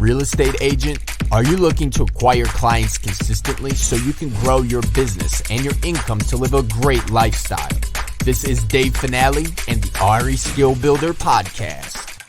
real estate agent? Are you looking to acquire clients consistently so you can grow your business and your income to live a great lifestyle? This is Dave Finale and the RE Skill Builder Podcast.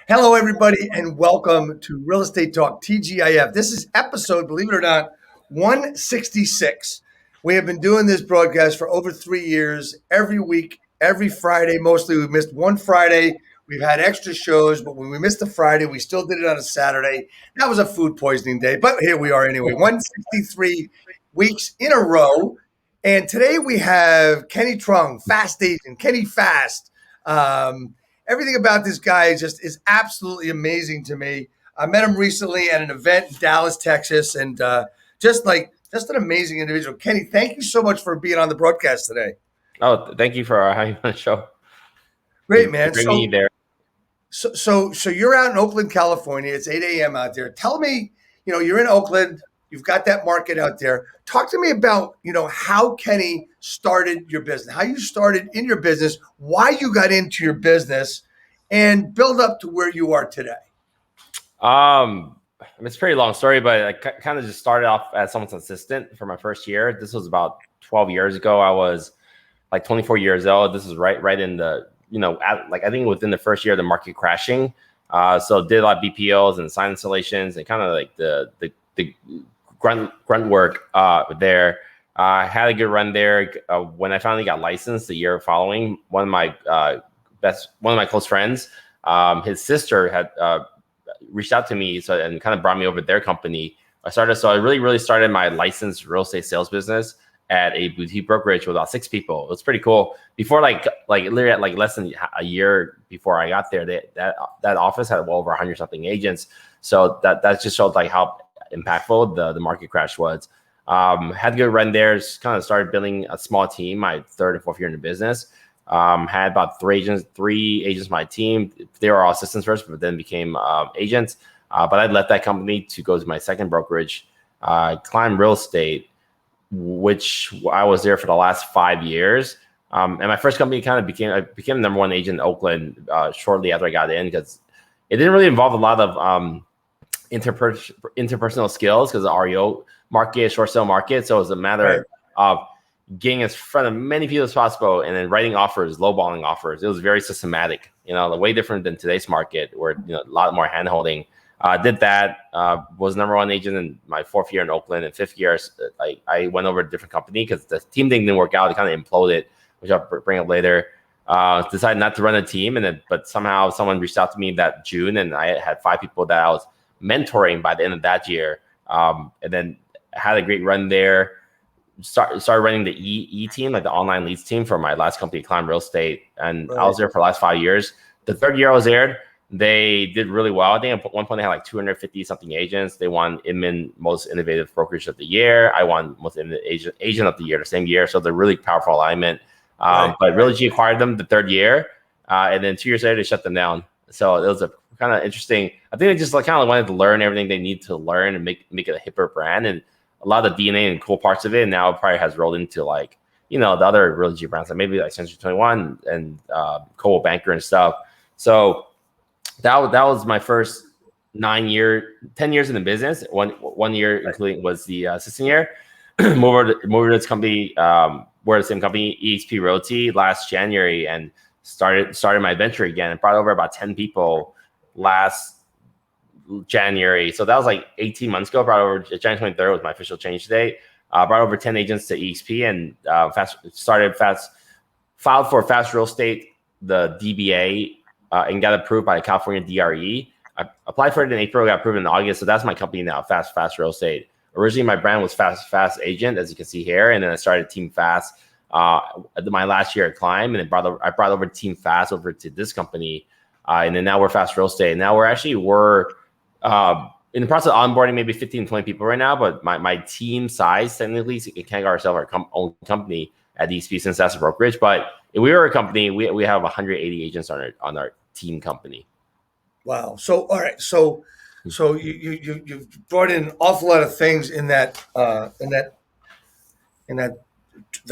Hello, everybody, and welcome to Real Estate Talk TGIF. This is episode, believe it or not, 166. We have been doing this broadcast for over 3 years, every week, every Friday. Mostly we've missed one Friday. We've had extra shows, but when we missed the Friday, we still did it on a Saturday. That was a food poisoning day, but here we are anyway, 163 weeks in a row. And today we have Kenny Truong, Fast Agent, Kenny Fast. Everything about this guy is absolutely amazing to me. I met him recently at an event in Dallas, Texas, and just an amazing individual. Kenny, thank you so much for being on the broadcast today. Oh, thank you for having me on the show. Great, man. Bring me there. So you're out in Oakland, California. It's 8 a.m. out there. Tell me, you're in Oakland. You've got that market out there. Talk to me about, how Kenny started your business, how you started in your business, why you got into your business, and build up to where you are today. It's a pretty long story, but I kind of just started off as someone's assistant for my first year. This was about 12 years ago. I was like 24 years old. This is right in the, I think within the first year of the market crashing. So did a lot of BPOs and sign installations and kind of like the grunt work there. Had a good run there. When I finally got licensed the year following, one of my close friends, his sister had reached out to me and kind of brought me over to their company. I really started my licensed real estate sales business at a boutique brokerage with about 6 people. It was pretty cool. Before literally at less than a year before I got there, that office had well over 100 something agents. So that just showed like how impactful the market crash was. Had a good run there. Just kind of started building a small team. My third and fourth year in the business. Had about 3 agents on my team. They were all assistants first, but then became agents. But I left that company to go to my second brokerage, Climb Real Estate, which I was there for the last 5 years. And my first company I became the number one agent in Oakland shortly after I got in, because it didn't really involve a lot of interpersonal skills, because the REO market, short sale market. So it was a matter of getting in front of many people as possible and then writing offers, lowballing offers. It was very systematic, way different than today's market where, a lot more hand holding. Did that, was number one agent in my 4th year in Oakland. And 5th year, I went over to a different company because the team thing didn't work out. It kind of imploded, which I'll bring up later. Decided not to run a team, but somehow someone reached out to me that June, and I had 5 people that I was mentoring by the end of that year. And then had a great run there. Started running the E team, like the online leads team for my last company, Climb Real Estate. And I was there for the last 5 years. The 3rd year I was there, they did really well. I think at one point they had like 250 something agents. They won INMAN Most Innovative Brokerage of the Year. I won Most Innovative Agent of the Year the same year. So they're really powerful alignment. But Realty acquired them the 3rd year. And then 2 years later, they shut them down. So it was a kind of interesting. I think they just kind of wanted to learn everything they need to learn and make it a hipper brand. And a lot of the DNA and cool parts of it now probably has rolled into the other Realty brands, like maybe like Century 21 and Coldwell Banker and stuff. So that was my first 10 years in the business. One year including was the assistant year. moved over to this company. We're the same company, EXP Realty, last January, and started my venture again and brought over about 10 people last January. So that was like 18 months ago. Brought over January 23rd was my official change date. Brought over 10 agents to EXP and filed for Fast Real Estate, the DBA, and got approved by the California DRE. I applied for it in April, got approved in August. So that's my company now, Fast Real Estate. Originally, my brand was Fast Agent, as you can see here, and then I started Team Fast my last year at Climb, and then I brought over Team Fast over to this company, and then now we're Fast Real Estate. Now we're in the process of onboarding maybe 15, 20 people right now, but my team size, technically, so we can't call ourselves our own company at EXP since that's a brokerage. But if we were a company, we have 180 agents on our team company. Wow. So, all right. So you've brought in an awful lot of things in that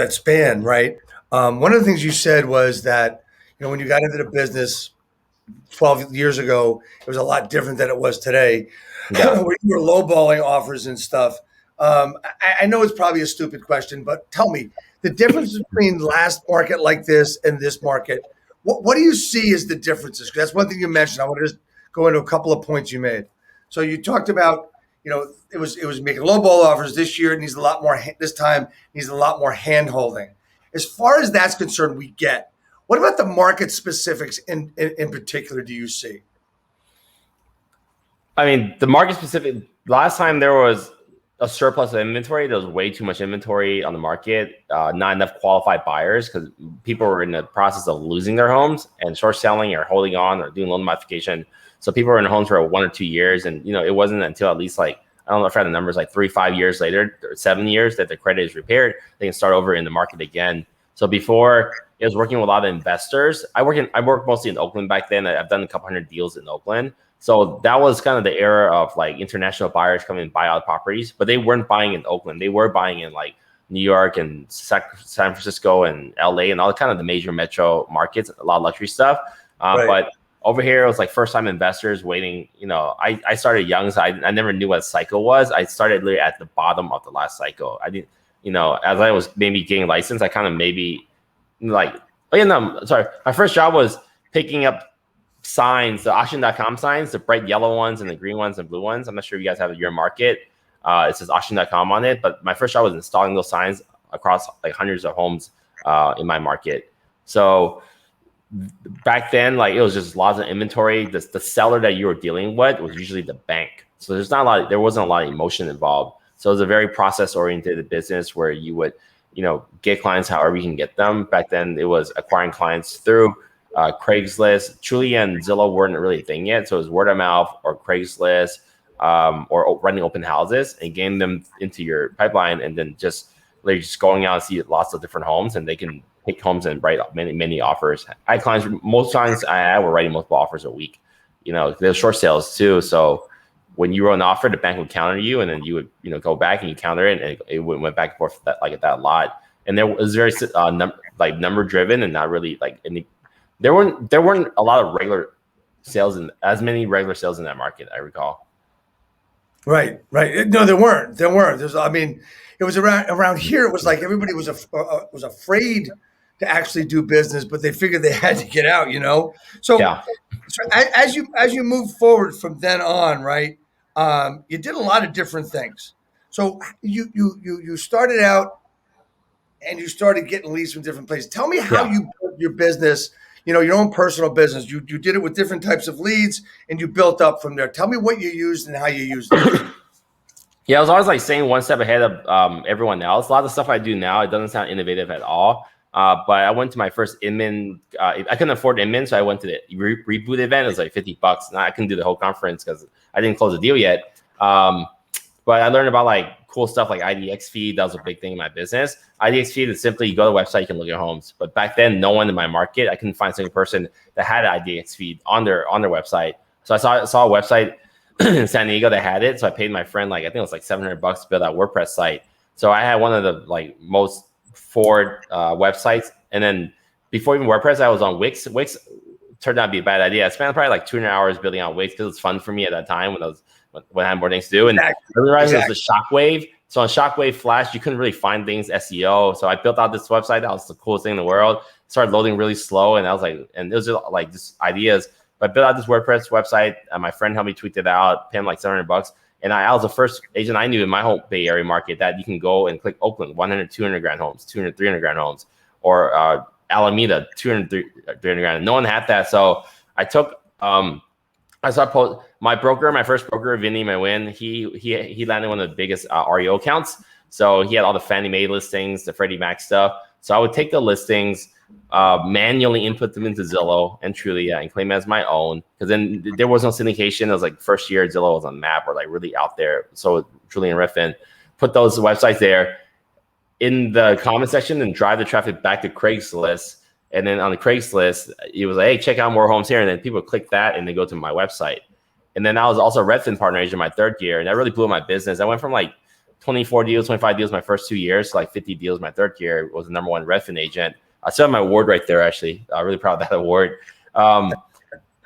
span, right? One of the things you said was that, when you got into the business, 12 years ago, it was a lot different than it was today. Yeah. Where you were lowballing offers and stuff. I know it's probably a stupid question, but tell me the difference between last market like this and this market. What do you see as the differences? 'Cause that's one thing you mentioned. I want to just go into a couple of points you made. So you talked about, it was making lowball offers this year. It needs a lot more. This time needs a lot more hand holding. As far as that's concerned, we get. What about the market specifics in particular do you see? I mean, the market specific, last time there was a surplus of inventory. There was way too much inventory on the market, not enough qualified buyers because people were in the process of losing their homes and short selling or holding on or doing loan modification. So people were in homes for 1 or 2 years. And, it wasn't until at least I don't know if I had the numbers, 3-5 years later, or 7 years that the credit is repaired, they can start over in the market again. So before it was working with a lot of investors. I worked mostly in Oakland back then. I've done a couple hundred deals in Oakland. So that was kind of the era of international buyers coming and buy out properties, but they weren't buying in Oakland. They were buying in New York and San Francisco and LA and all kind of the major metro markets, a lot of luxury stuff. Right. But over here, it was first time investors waiting. I started young, so I never knew what cycle was. I started literally at the bottom of the last cycle. I didn't, as I was maybe getting licensed, I kind of maybe my first job was picking up signs, the auction.com signs, the bright yellow ones and the green ones and blue ones. I'm not sure if you guys have your market. It says auction.com on it, but my first job was installing those signs across hundreds of homes in my market. So back then, it was just lots of inventory. The seller that you were dealing with was usually the bank. So there wasn't a lot of emotion involved. So it was a very process oriented business where you would, get clients however you can get them. Back then it was acquiring clients through Craigslist. Trulia and Zillow weren't really a thing yet. So it was word of mouth or Craigslist or running open houses and getting them into your pipeline and then just going out and see lots of different homes and they can pick homes and write many offers. I had clients, most times I were writing multiple offers a week. There's short sales too. So when you wrote an offer, the bank would counter you and then you would, go back and you counter it and it went back and forth that a lot. And there was very number driven and not really there weren't a lot of regular sales and as many regular sales in that market, I recall. Right. No, there weren't. It was around here. It was like everybody was afraid to actually do business, but they figured they had to get out. So, yeah. So as you move forward from then on, right? You did a lot of different things. So you started out and you started getting leads from different places. Tell me how you built your business. Your own personal business. You did it with different types of leads and you built up from there. Tell me what you used and how you used it. Yeah, I was always staying one step ahead of everyone else. A lot of the stuff I do now, it doesn't sound innovative at all. But I went to my first INMAN. I couldn't afford INMAN, so I went to the reboot event. It was $50. And I couldn't do the whole conference because I didn't close the deal yet. But I learned about cool stuff like IDX feed. That was a big thing in my business. IDX feed is simply you go to the website, you can look at homes. But back then, no one in my market, I couldn't find a single person that had an IDX feed on their website. So I saw a website in San Diego that had it. So I paid my friend I think it was $700 to build that WordPress site. So I had one of the most forward websites. And then before even WordPress, I was on Wix. Wix turned out to be a bad idea. I spent probably 200 hours building on Wix because it was fun for me at that time when I had more things to do. And I realized it was the Shockwave. So on Shockwave Flash, you couldn't really find things SEO. So I built out this website. That was the coolest thing in the world. It started loading really slow. And I was and it was just ideas. But I built out this WordPress website. And my friend helped me tweak it out, pay him $700. And I was the first agent I knew in my whole Bay Area market that you can go and click Oakland, 100, 200 grand homes, 200, 300 grand homes, or Alameda, 200, 300 grand. No one had that. So I took, I saw my first broker, Vinny Mawin, he landed one of the biggest REO accounts. So he had all the Fannie Mae listings, the Freddie Mac stuff. So I would take the listings, manually input them into Zillow and Trulia and claim it as my own. Because then there was no syndication. It was first year Zillow was on map or really out there. So Trulia and Redfin put those websites there in the comment section and drive the traffic back to Craigslist. And then on the Craigslist, it was hey, check out more homes here. And then people click that and they go to my website. And then I was also a Redfin partner agent my third year. And that really blew my business. I went from 24 deals, 25 deals my first 2 years to 50 deals my third year. Was the number one Redfin agent. I still have my award right there, actually. I'm really proud of that award. And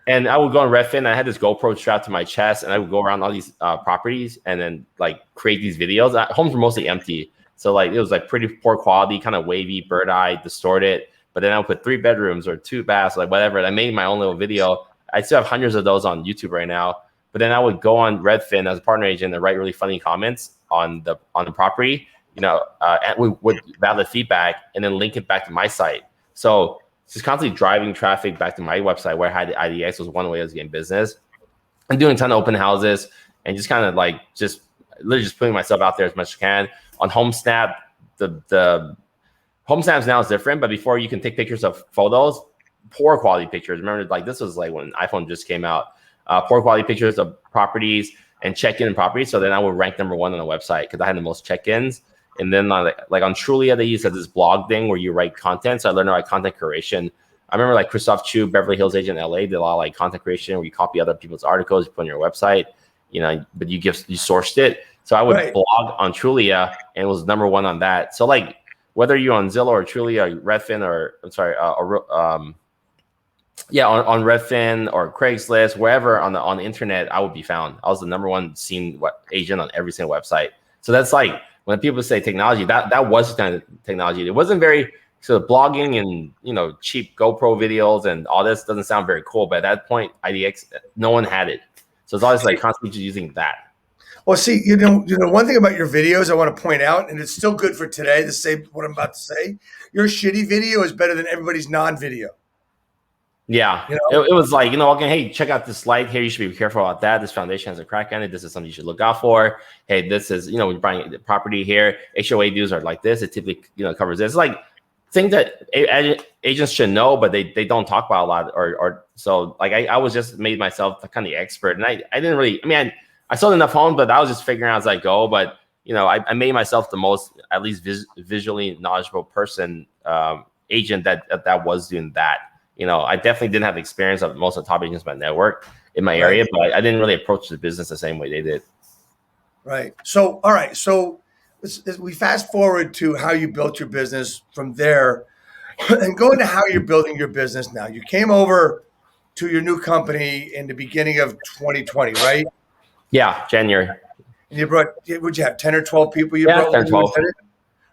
And I would go on Redfin. I had this GoPro strapped to my chest, and I would go around all these properties and then like create these videos. Homes were mostly empty, so like it was like pretty poor quality, kind of wavy, bird eye, distorted. But then I would put 3 bedrooms or 2 baths, like whatever. And I made my own little video. I still have hundreds of those on YouTube right now. But then I would go on Redfin as a partner agent and write really funny comments on the property, and we would valid feedback and then link it back to my site. So just constantly driving traffic back to my website where I had the IDX was one way I was getting business. I'm doing a ton of open houses and just kind of like just literally just putting myself out there as much as I can. On HomeSnap, the HomeSnaps now is different, but before you can take pictures of photos, poor quality pictures. Remember, like this was like when iPhone just came out. Poor quality pictures of properties and check-in properties. So then I would rank number 1 on the website because I had the most check-ins. And then like on Trulia, they used this blog thing where you write content. So I learned about content creation. I remember like Christoph Chu, Beverly Hills agent in LA, did a lot of like content creation where you copy other people's articles, you put on your website, but you sourced it. So I would blog on Trulia and it was number 1 on that. So like whether you're on Zillow or Trulia or Redfin on Redfin or Craigslist, wherever on the internet, I would be found. I was the number 1 seen agent on every single website. So that's like when people say technology, that was kind of technology. It wasn't very blogging and cheap GoPro videos and all this doesn't sound very cool. But at that point, IDX, no one had it. So it's always like constantly just using that. Well, see, one thing about your videos I want to point out, and it's still good for today to say what I'm about to say. Your shitty video is better than everybody's non-video. Yeah, it was like, okay, hey, check out this light here. You should be careful about that. This foundation has a crack on it. This is something you should look out for. Hey, this is, when you're buying the property here, HOA dues are like this. It typically, covers this. It's like things that agents should know, but they don't talk about a lot. Or so like I was just made myself kind of the expert. And I didn't really, I sold enough homes, but I was just figuring out as I go. But, I made myself the most, at least visually knowledgeable person, agent that was doing that. I definitely didn't have the experience of most of the top agents in my network in my area, but I didn't really approach the business the same way they did. Right. So, all right. So we fast forward to how you built your business from there and go into how you're building your business now. You came over to your new company in the beginning of 2020, right? Yeah, January. And you brought, would you have 10 or 12 people you brought? 10 or 12.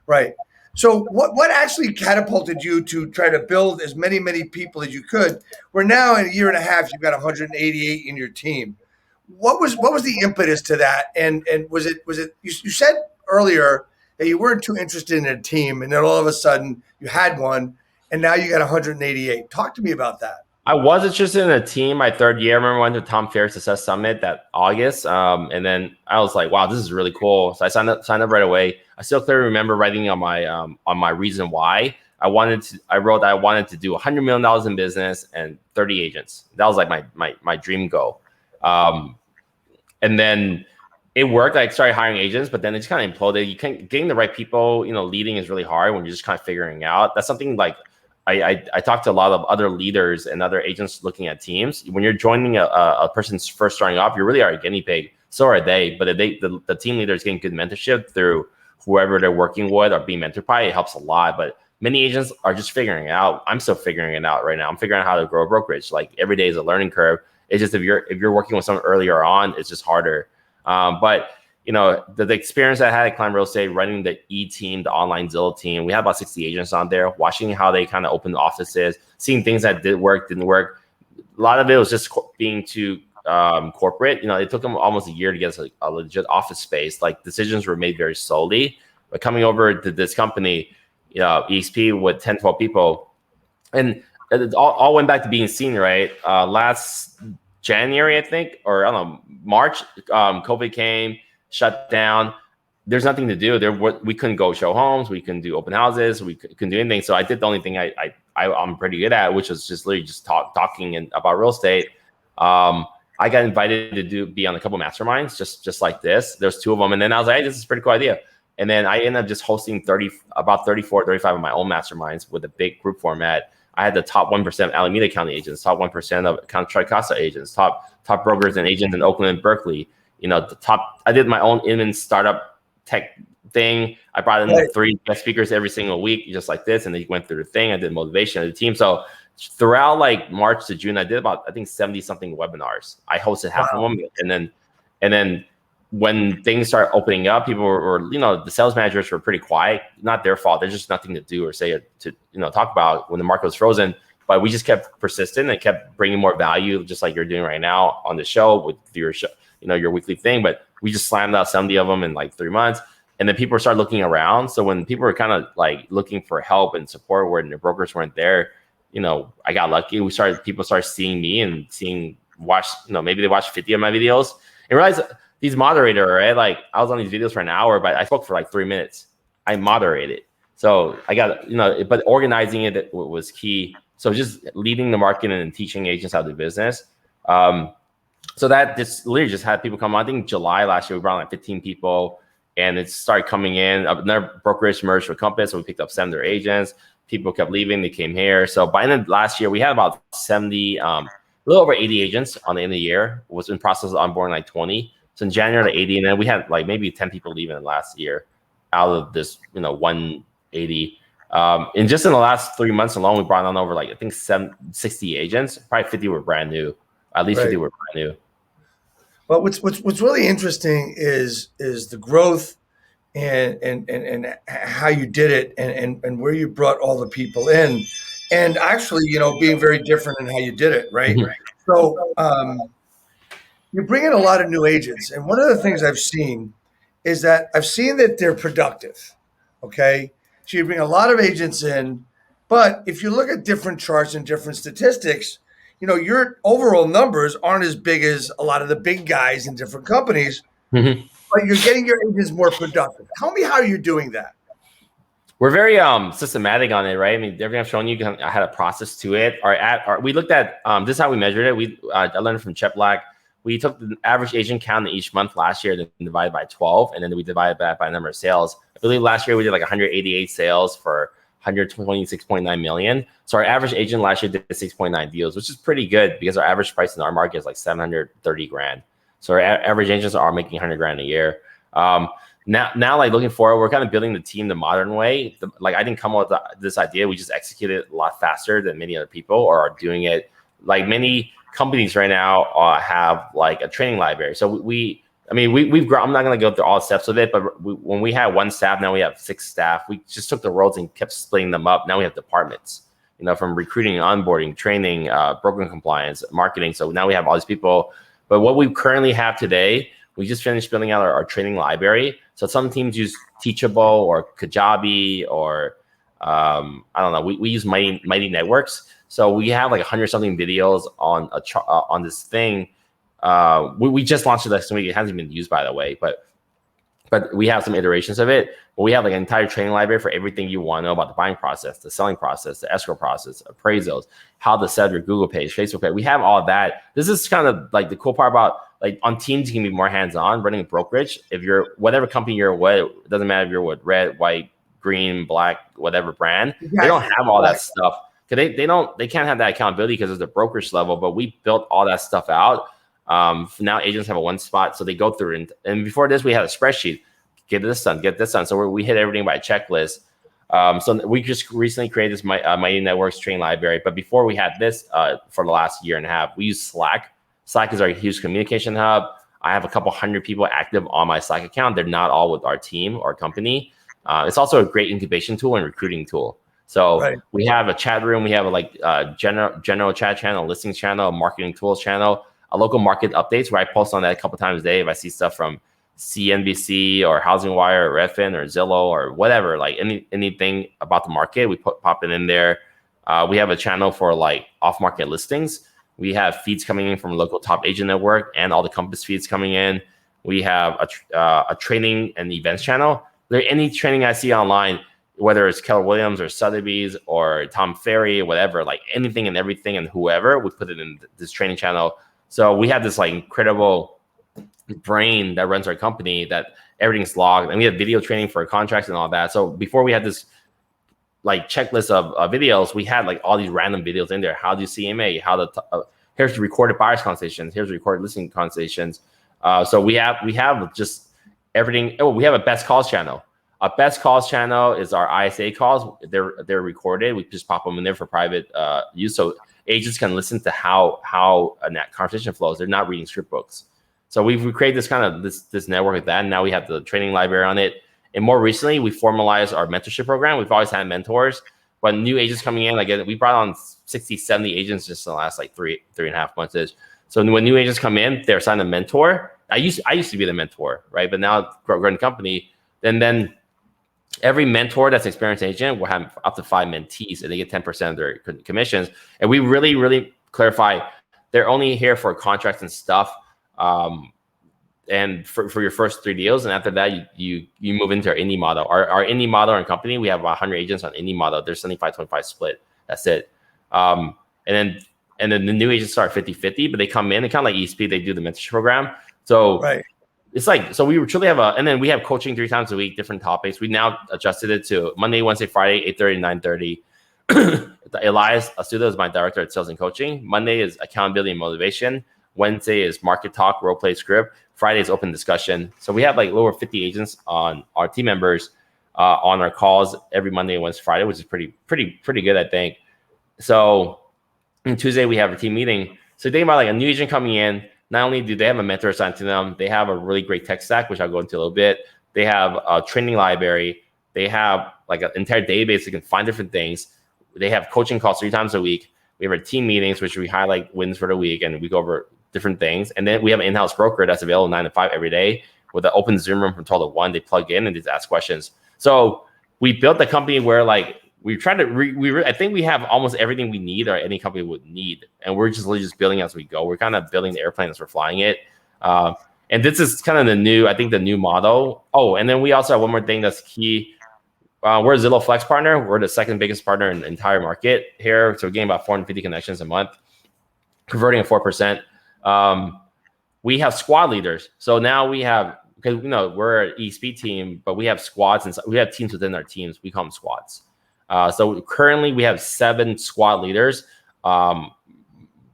Right. So what actually catapulted you to try to build as many people as you could? Where now in a year and a half you've got 188 in your team. What was the impetus to that? And was it you said earlier that you weren't too interested in a team, and then all of a sudden you had one, and now you got 188. Talk to me about that. I was interested in a team my 3rd year. I remember I went to Tom Ferris Success Summit that August. And then I was like, wow, this is really cool. So I signed up right away. I still clearly remember writing on my reason why I wrote that I wanted to do $100 million in business and 30 agents. That was like my dream goal. And then it worked. I started hiring agents, but then it just kind of imploded. Getting the right people, leading is really hard when you're just kind of figuring out. That's something like I talked to a lot of other leaders and other agents looking at teams. When you're joining a person's first starting off, you really are a guinea pig. So are they. But if the team leader is getting good mentorship through whoever they're working with or being mentored by, it helps a lot. But many agents are just figuring it out. I'm still figuring it out right now. I'm figuring out how to grow a brokerage. Like every day is a learning curve. It's just if you're working with someone earlier on, it's just harder. But the experience I had at Climb Real Estate, running the team, the online Zillow team, we had about 60 agents on there, watching how they kind of opened offices, seeing things that didn't work. A lot of it was just being too corporate. It took them almost a year to get us a legit office space. Like decisions were made very slowly. But coming over to this company, EXP with 10, 12 people, and it all went back to being senior, right? Last January, I think, or I don't know, March, COVID came, shut down. There's nothing to do. We couldn't go show homes. We couldn't do open houses. We couldn't do anything. So I did the only thing I'm pretty good at, which was just literally just talking about real estate. I got invited to be on a couple masterminds, just like this. There's 2 of them, and then I was like, hey, this is a pretty cool idea. And then I ended up just hosting about 34, 35 of my own masterminds with a big group format. I had the top 1% of Alameda County agents, top 1% of Tri-Costa agents, top brokers and agents in Oakland and Berkeley. I did my own INMAN startup tech thing. I brought in 3 guest speakers every single week, just like this. And they went through the thing. I did motivation of the team. So throughout like March to June, I did about, I think 70 something webinars. I hosted half of them. And then when things start opening up, people were, the sales managers were pretty quiet. Not their fault. There's just nothing to do or say to talk about when the market was frozen. But we just kept persistent and kept bringing more value, just like you're doing right now on the show with your show, your weekly thing. But we just slammed out 70 of them in like 3 months. And then people start looking around. So when people were kind of like looking for help and support where the brokers weren't there, I got lucky. People started seeing me and maybe they watched 50 of my videos and realized these moderator, right? Like I was on these videos for an hour, but I spoke for like 3 minutes. I moderated. So I got, but organizing it was key. So just leading the market and teaching agents how to do business. So that literally just had people come on. I think July last year, we brought like 15 people and it started coming in. Another brokerage merged with Compass. So we picked up 7 agents. People kept leaving. They came here. So by the end of last year, we had about 70, a little over 80 agents on the end of the year. Was in process of onboarding like 20. So in January, 80. And then we had like maybe 10 people leaving last year out of this, 180. And just in the last 3 months alone, we brought on over like, I think 60 agents. Probably 50 were brand new. At least 50 were brand new. Well, what's really interesting is the growth and how you did it and where you brought all the people in, and actually, being very different in how you did it, right? Mm-hmm. So you bring in a lot of new agents, and one of the things I've seen is that they're productive. Okay, so you bring a lot of agents in, but if you look at different charts and different statistics, your overall numbers aren't as big as a lot of the big guys in different companies, mm-hmm. but you're getting your agents more productive. Tell me how you're doing that. We're very systematic on it, right? I mean, everything I've shown you, I had a process to it. We looked at, this is how we measured it. I learned from Chet Black. We took the average agent count in each month last year, then divided by 12, and then we divided that by number of sales. I believe last year we did like 188 sales for 126.9 million. So our average agent last year did 6.9 deals, which is pretty good because our average price in our market is like 730 grand. So our average agents are making 100 grand a year. Now, like looking forward, we're kind of building the team the modern way. I didn't come up with this idea. We just executed it a lot faster than many other people, or are doing it. Like many companies right now have like a training library. So we've grown. I'm not going to go through all the steps of it, but when we had 1 staff, now we have 6 staff. We just took the roles and kept splitting them up. Now we have departments, from recruiting, onboarding, training, broker compliance, marketing. So now we have all these people. But what we currently have today, we just finished building out our training library. So some teams use Teachable or Kajabi or I don't know. We use Mighty Networks. So we have like 100 something videos on this thing. We just launched it last week. It hasn't been used, by the way, but we have some iterations of it. But we have like an entire training library for everything you want to know about the buying process, the selling process, the escrow process, appraisals, how to set your Google page, Facebook page. We have all that. This is kind of like the cool part about like on teams, you can be more hands-on running a brokerage. If you're whatever company you're with, it doesn't matter if you're with red, white, green, black, whatever brand. Exactly. They don't have all that stuff. Because they can't have that accountability because it's the brokerage level, but we built all that stuff out. Now agents have a one spot, so they go through and before this we had a spreadsheet. Get this done. So we hit everything by checklist. So we just recently created this Mighty Networks training library. But before we had this for the last year and a half, we use Slack. Slack is our huge communication hub. I have a couple hundred people active on my Slack account. They're not all with our team or company. It's also a great incubation tool and recruiting tool. So we have a chat room. We have a general chat channel, listings channel, marketing tools channel, a local market updates where I post on that a couple times a day if I see stuff from CNBC or Housing Wire or Redfin or Zillow or whatever, like anything about the market, we pop it in there. We have a channel for like off-market listings. We have feeds coming in from local top agent network and all the Compass feeds coming in. We have a training and events channel. Any training I see online, whether it's Keller Williams or Sotheby's or Tom Ferry, whatever, like anything and everything and whoever, we put it in this training channel. So we have this like incredible brain that runs our company that everything's logged, and we have video training for contracts and all that. So before we had this like checklist of videos, we had like all these random videos in there. How do you CMA? Here's the recorded buyers conversations. Here's the recorded listing conversations. So we have just everything. Oh, we have a best calls channel. Our best calls channel is our ISA calls. They're recorded. We just pop them in there for private use, so agents can listen to how a conversation flows. They're not reading script books. So we created this kind of this network with that, and now we have the training library on it. And more recently, we formalized our mentorship program. We've always had mentors, but new agents coming in, like we brought on 60, 70 agents just in the last like three and a half months. So when new agents come in, they're assigned a mentor. I used to be the mentor, right? But now growing the company, then every mentor that's an experienced agent will have up to 5 mentees, and they get 10% of their commissions. And we really clarify they're only here for contracts and stuff. And for your first 3 deals, and after that, you move into our indie model. Our indie model and company, we have 100 agents on indie model. There's 75-25 split. That's it. And then the new agents start 50-50, but they come in and kind of like ESP, they do the mentorship program. So right. It's like, so we truly have and then we have coaching 3 times a week, different topics. We now adjusted it to Monday, Wednesday, Friday, 8:30 to 9:30. Elias Astuda is my director at sales and coaching. Monday is accountability and motivation. Wednesday is market talk, role play script. Friday is open discussion. So we have like over 50 agents on our team members on our calls every Monday and Wednesday, Friday, which is pretty good, I think. So on Tuesday we have a team meeting. So think about like a new agent coming in. Not only do they have a mentor assigned to them, they have a really great tech stack, which I'll go into a little bit. They have a training library. They have like an entire database that can find different things. They have coaching calls 3 times a week. We have our team meetings, which we highlight wins for the week, and we go over different things. And then we have an in-house broker that's available 9 to 5 every day with an open Zoom room from 12 to 1. They plug in and just ask questions. So we built the company where like we try to I think we have almost everything we need or any company would need, and we're just literally just building as we go. We're kind of building the airplane as we're flying it, and this is kind of the new model. Oh, and then we also have one more thing that's key. We're a Zillow Flex partner. We're the second biggest partner in the entire market here, so we're getting about 450 connections a month, converting at 4%. We have squad leaders, so now we have, because we're an ESP team, but we have squads and we have teams within our teams. We call them squads. So currently we have 7 squad leaders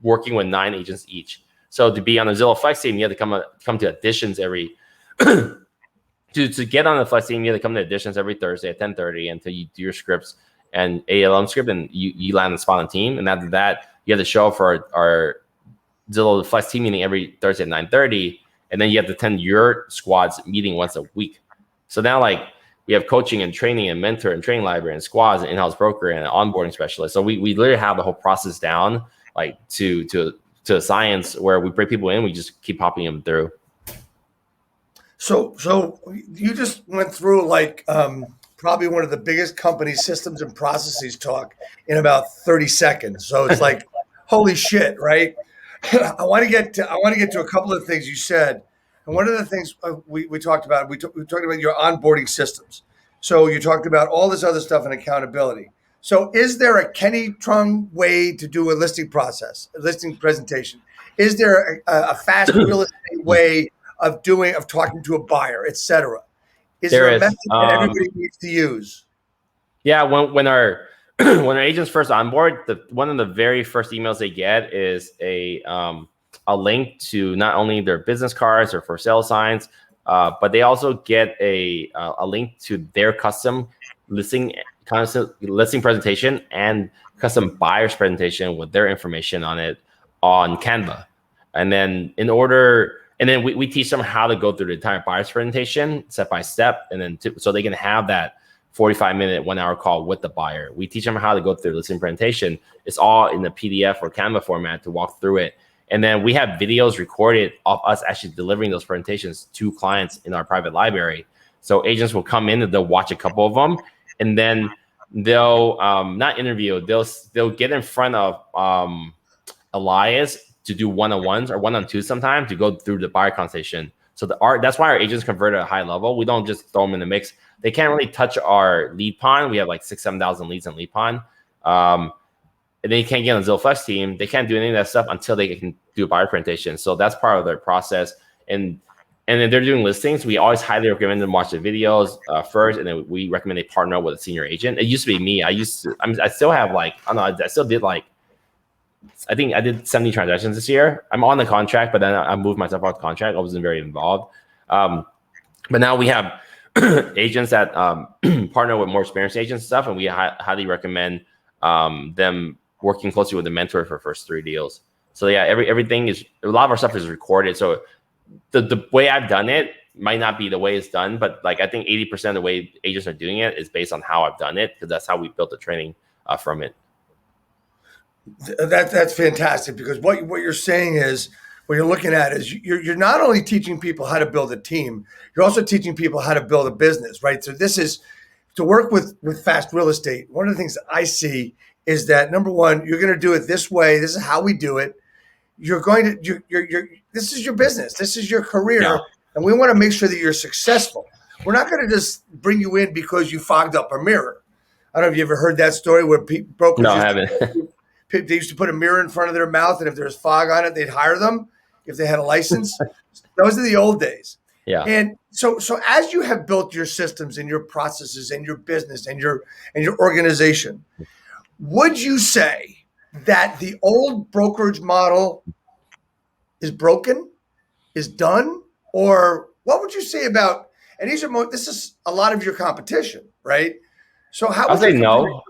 working with 9 agents each. So to be on the Zillow Flex team, you have to come to auditions every to get on the Flex team. You have to come to auditions every Thursday at 10:30 until you do your scripts and ALM script, and you land the spot on the team. And after that, you have to show up for our Zillow Flex team meeting every Thursday at 9:30, and then you have to attend your squad's meeting once a week. So now like we have coaching and training and mentor and training library and squads and in-house broker and an onboarding specialist. So we literally have the whole process down like to a science where we bring people in, we just keep popping them through. So you just went through like probably one of the biggest company systems and processes talk in about 30 seconds. So it's like, holy shit, right? I want to get to a couple of things you said. And one of the things we talked about, we talked about your onboarding systems. So you talked about all this other stuff and accountability. So is there a Kenny Truong way to do a listing process, a listing presentation? Is there a fast real estate way of talking to a buyer, et cetera? Is there a method that everybody needs to use? Yeah, when our when our agents first onboard, one of the very first emails they get is a link to not only their business cards or for sale signs, but they also get a link to their custom listing presentation and custom buyer's presentation with their information on it on Canva. And then we teach them how to go through the entire buyer's presentation step by step, and then so they can have that 45-minute, 1-hour call with the buyer. We teach them how to go through the listing presentation. It's all in the PDF or Canva format to walk through it. And then we have videos recorded of us actually delivering those presentations to clients in our private library. So agents will come in and they'll watch a couple of them, and then they'll not interview. They'll get in front of Elias to do one-on-ones or one-on-twos sometimes to go through the buyer consultation. So that's why our agents convert at a high level. We don't just throw them in the mix. They can't really touch our lead pond. We have like 6,000-7,000 leads in lead pond. And they can't get on the Zillow Flex team. They can't do any of that stuff until they can do a buyer presentation. So that's part of their process. And then they're doing listings. We always highly recommend them watch the videos first, and then we recommend they partner with a senior agent. It used to be me. I still have like, I don't know, I still did like, I think I did 70 transactions this year. I'm on the contract, but then I moved myself off the contract. I wasn't very involved. But now we have agents that partner with more experienced agents and stuff, and we highly recommend them working closely with the mentor for first 3 deals. So yeah, everything is, a lot of our stuff is recorded. So the way I've done it might not be the way it's done, but like I think 80% of the way agents are doing it is based on how I've done it, because that's how we built the training from it. That's fantastic, because what you're saying is, what you're looking at is you're not only teaching people how to build a team, you're also teaching people how to build a business, right? So this is to work with fast real estate. One of the things that I see is that, number one, you're going to do it this way. This is how we do it. You're going to this is your business. This is your career, Yeah. and we want to make sure that you're successful. We're not going to just bring you in because you fogged up a mirror. I don't know if you ever heard that story where brokers. No, I haven't. They used to put a mirror in front of their mouth, and if there was fog on it, they'd hire them if they had a license. Those are the old days. Yeah. And so as you have built your systems and your processes and your business and your organization, would you say that the old brokerage model is broken, is done, or what would you say about? And this is a lot of your competition, right? So how I'll would say you no.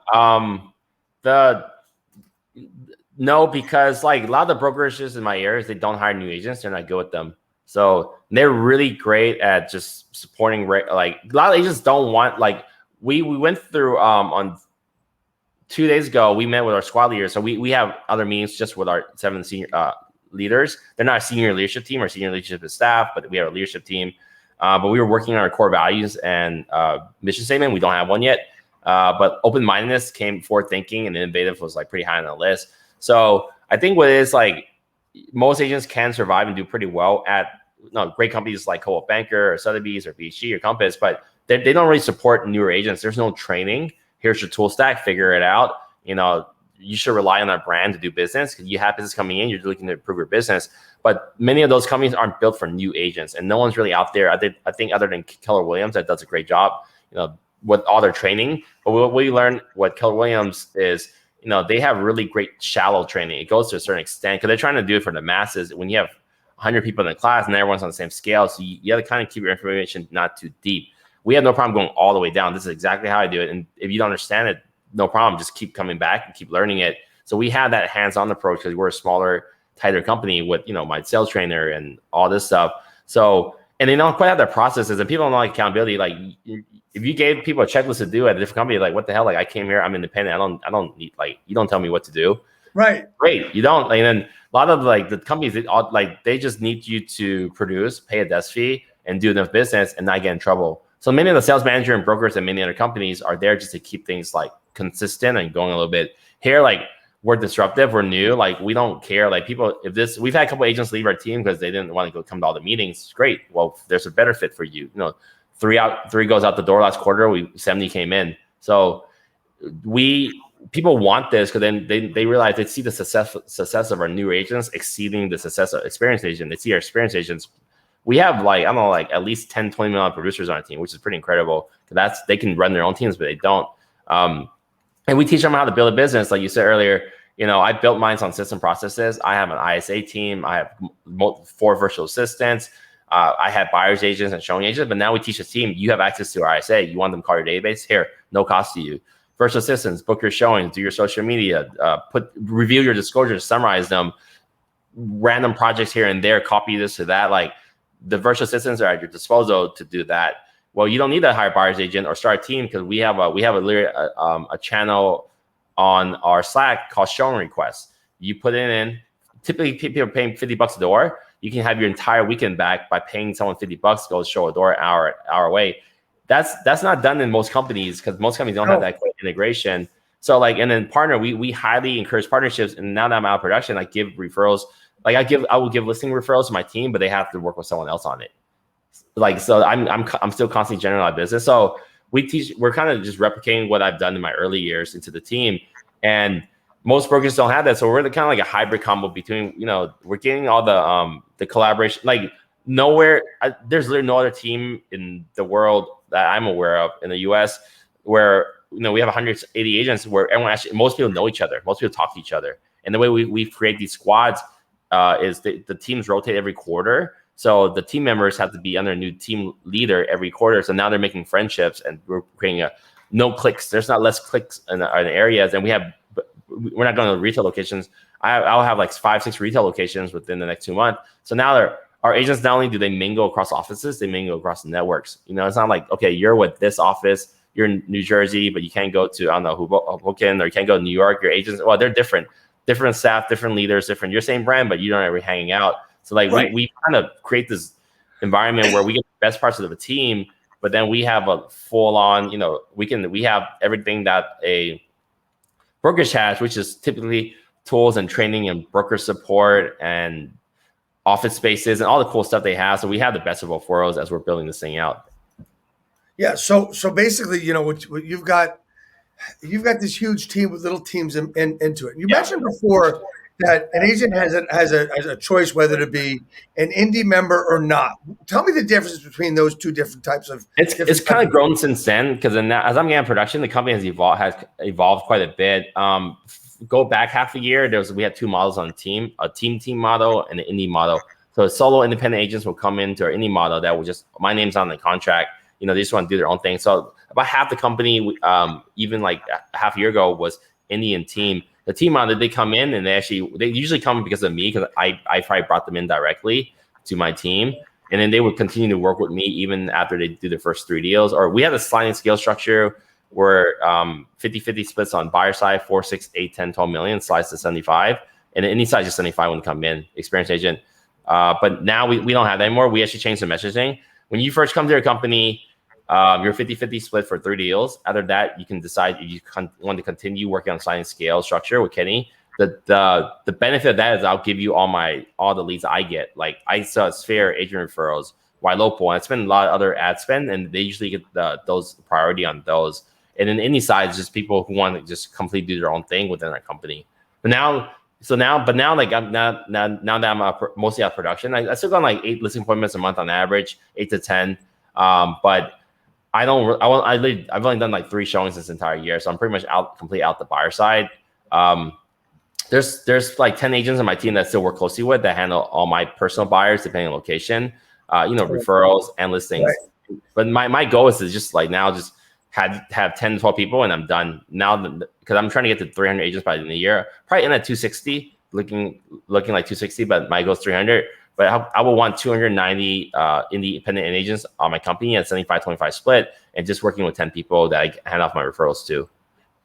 No, because like a lot of the brokerages in my areas, they don't hire new agents. They're not good with them. So they're really great at just supporting. Like a lot of agents don't want, like we went through on 2 days ago, we met with our squad leaders. So we have other meetings just with our 7 senior leaders. They're not a senior leadership team. Our senior leadership is staff, but we have a leadership team. But we were working on our core values and mission statement. We don't have one yet. But open-mindedness came forward thinking, and innovative was like pretty high on the list. So I think what it is, like, most agents can survive and do pretty well at great companies like Co-op Banker or Sotheby's or BHG or Compass, but they don't really support newer agents. There's no training. Here's your tool stack, figure it out. You should rely on our brand to do business, because you have business coming in, you're looking to improve your business. But many of those companies aren't built for new agents, and no one's really out there. I think other than Keller Williams, that does a great job, with all their training. But what we learned, what Keller Williams is, they have really great shallow training. It goes to a certain extent because they're trying to do it for the masses. When you have 100 people in the class and everyone's on the same scale, so you have to kind of keep your information not too deep. We have no problem going all the way down. This is exactly how I do it. And if you don't understand it, no problem. Just keep coming back and keep learning it. So we have that hands-on approach because we're a smaller, tighter company with, my sales trainer and all this stuff. So, and they don't quite have their processes, and people don't like accountability. Like, if you gave people a checklist to do at a different company, like, what the hell? Like, I came here, I'm independent. I don't need, like, you don't tell me what to do. Right. Great. You don't. And then a lot of like the companies, they just need you to produce, pay a desk fee, and do enough business and not get in trouble. So many of the sales manager and brokers and many other companies are there just to keep things like consistent and going a little bit. Here, like, we're disruptive, we're new, like, we don't care. Like, people, we've had a couple agents leave our team because they didn't want to come to all the meetings. Great. Well, there's a better fit for you. 3 goes out the door last quarter. 70 came in. So people want this because then they realize they see the success of our new agents exceeding the success of experienced agents. They see our experienced agents. We have at least 10, 20 million producers on our team, which is pretty incredible. They can run their own teams, but they don't. And we teach them how to build a business. Like you said earlier, I built mine on system processes. I have an ISA team. I have 4 virtual assistants. I had buyer's agents and showing agents, but now we teach the team, you have access to our ISA. You want them to call your database? Here, no cost to you. Virtual assistants, book your showings, do your social media, review your disclosures, summarize them, random projects here and there, copy this to that. Like, the virtual assistants are at your disposal to do that. Well, you don't need to hire a buyer's agent or start a team, because we have a channel on our Slack called showing requests. You put it in. Typically, people are paying $50 a door. You can have your entire weekend back by paying someone $50 to go show a door hour away. That's not done in most companies, because most companies don't have that integration. So and then partner, we highly encourage partnerships. And now that I'm out of production, I give referrals. I will give listing referrals to my team, but they have to work with someone else on it. So I'm still constantly generating our business. So we're kind of just replicating what I've done in my early years into the team. And most brokers don't have that. So we're kind of like a hybrid combo between, we're getting all the collaboration. Like, there's literally no other team in the world that I'm aware of in the US where, we have 180 agents where most people know each other. Most people talk to each other. And the way we create these squads is the teams rotate every quarter. So the team members have to be under a new team leader every quarter. So now they're making friendships, and we're creating no clicks. There's not less clicks in areas, and we're not going to retail locations. I'll have like 5-6 retail locations within the next 2 months. So now our agents, not only do they mingle across offices, they mingle across networks. It's not like, okay, you're with this office, you're in New Jersey, but you can't go to, I don't know, Hoboken, or you can't go to New York. Your agents, well, they're different staff, different leaders, different. You're same brand, but you don't ever hanging out. So like we kind of create this environment where we get the best parts of the team, but then we have a full on, we have everything that a brokerage has, which is typically tools and training and broker support and office spaces and all the cool stuff they have. So we have the best of both worlds as we're building this thing out. Yeah. So basically, what you've got this huge team with little teams into it. You mentioned before that an agent has a choice whether to be an indie member or not. Tell me the difference between those two different types of. It's kind of grown since then, because as I'm getting production, the company has evolved quite a bit. Go back half a year, we had two models on team, a team model and an indie model. So solo independent agents will come into our indie model that will just, my name's on the contract. They just want to do their own thing. So about half the company, even like a half a year ago, was indie and team. The team model, they come in and they usually come because of me, because I probably brought them in directly to my team. And then they would continue to work with me even after they do their first 3 deals. Or we have a sliding scale structure where 50-50 splits on buyer side, 4, 6, 8, 10, 12 million, slides to 75. And any size is 75 when you come in, experienced agent. But now we don't have that anymore. We actually changed the messaging. When you first come to your company, you're 50-50 split for 3 deals. After that, you can decide if you want to continue working on sliding scale structure with Kenny. The benefit of that is I'll give you all the leads I get. Like I sell Sphere, agent referrals, local, and I spend a lot of other ad spend, and they usually get those priority on those. And then any side is just people who want to just completely do their own thing within our company. But now like I'm now that I'm mostly out of production, I still got like 8 listing appointments a month on average, 8 to 10. But I've only done like 3 showings this entire year, so I'm pretty much completely out the buyer side. There's like 10 agents on my team that still work closely with that handle all my personal buyers depending on location, referrals and listings. Right. But my goal is to just like now just have 10 to 12 people and I'm done now, because I'm trying to get to 300 agents by the end of the year, probably in at 260, looking like 260, but my goal is 300. But I will want 290 independent agents on my company at 75-25 split, and just working with 10 people that I hand off my referrals to.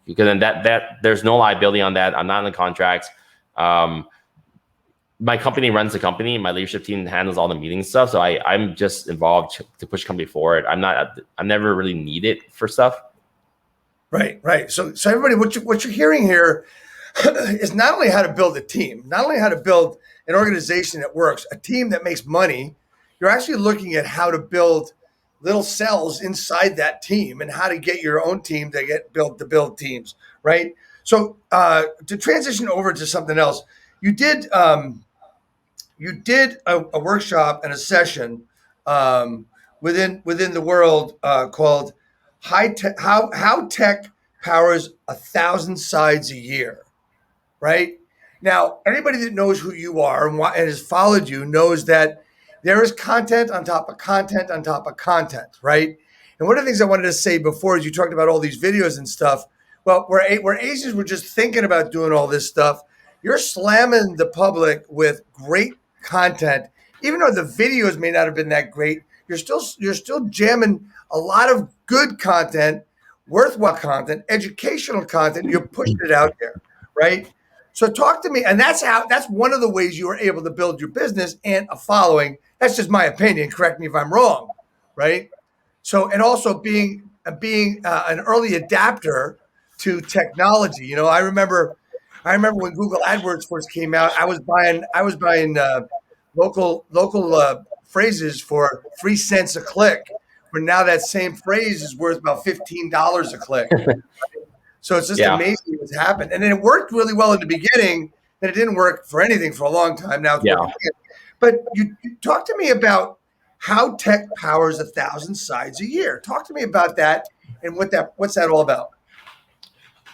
Because then that there's no liability on that. I'm not in the contracts. My company runs the company. My leadership team handles all the meeting stuff. So I'm just involved to push the company forward. I'm never really needed for stuff. Right. So everybody, what you're hearing here is not only how to build a team, not only how to build an organization that works, a team that makes money. You're actually looking at how to build little cells inside that team and how to get your own team to build teams, right? So to transition over to something else, you did a workshop and a session within the world called How Tech Powers 1,000 Sides a Year, right? Now, anybody that knows who you are and has followed you knows that there is content on top of content on top of content, right? And one of the things I wanted to say before is you talked about all these videos and stuff. Well, where Asians were just thinking about doing all this stuff, you're slamming the public with great content. Even though the videos may not have been that great, you're still jamming a lot of good content, worthwhile content, educational content. You're pushing it out there, right? So talk to me, and that's one of the ways you were able to build your business and a following. That's just my opinion. Correct me if I'm wrong, right? So, and also being an early adapter to technology. I remember when Google AdWords first came out. I was buying local phrases for 3 cents a click. But now that same phrase is worth about $15 a click. So it's just amazing what's happened. And then it worked really well in the beginning, and it didn't work for anything for a long time. Now it's working again. But you talk to me about how tech powers 1,000 sides a year. Talk to me about that and what's that all about?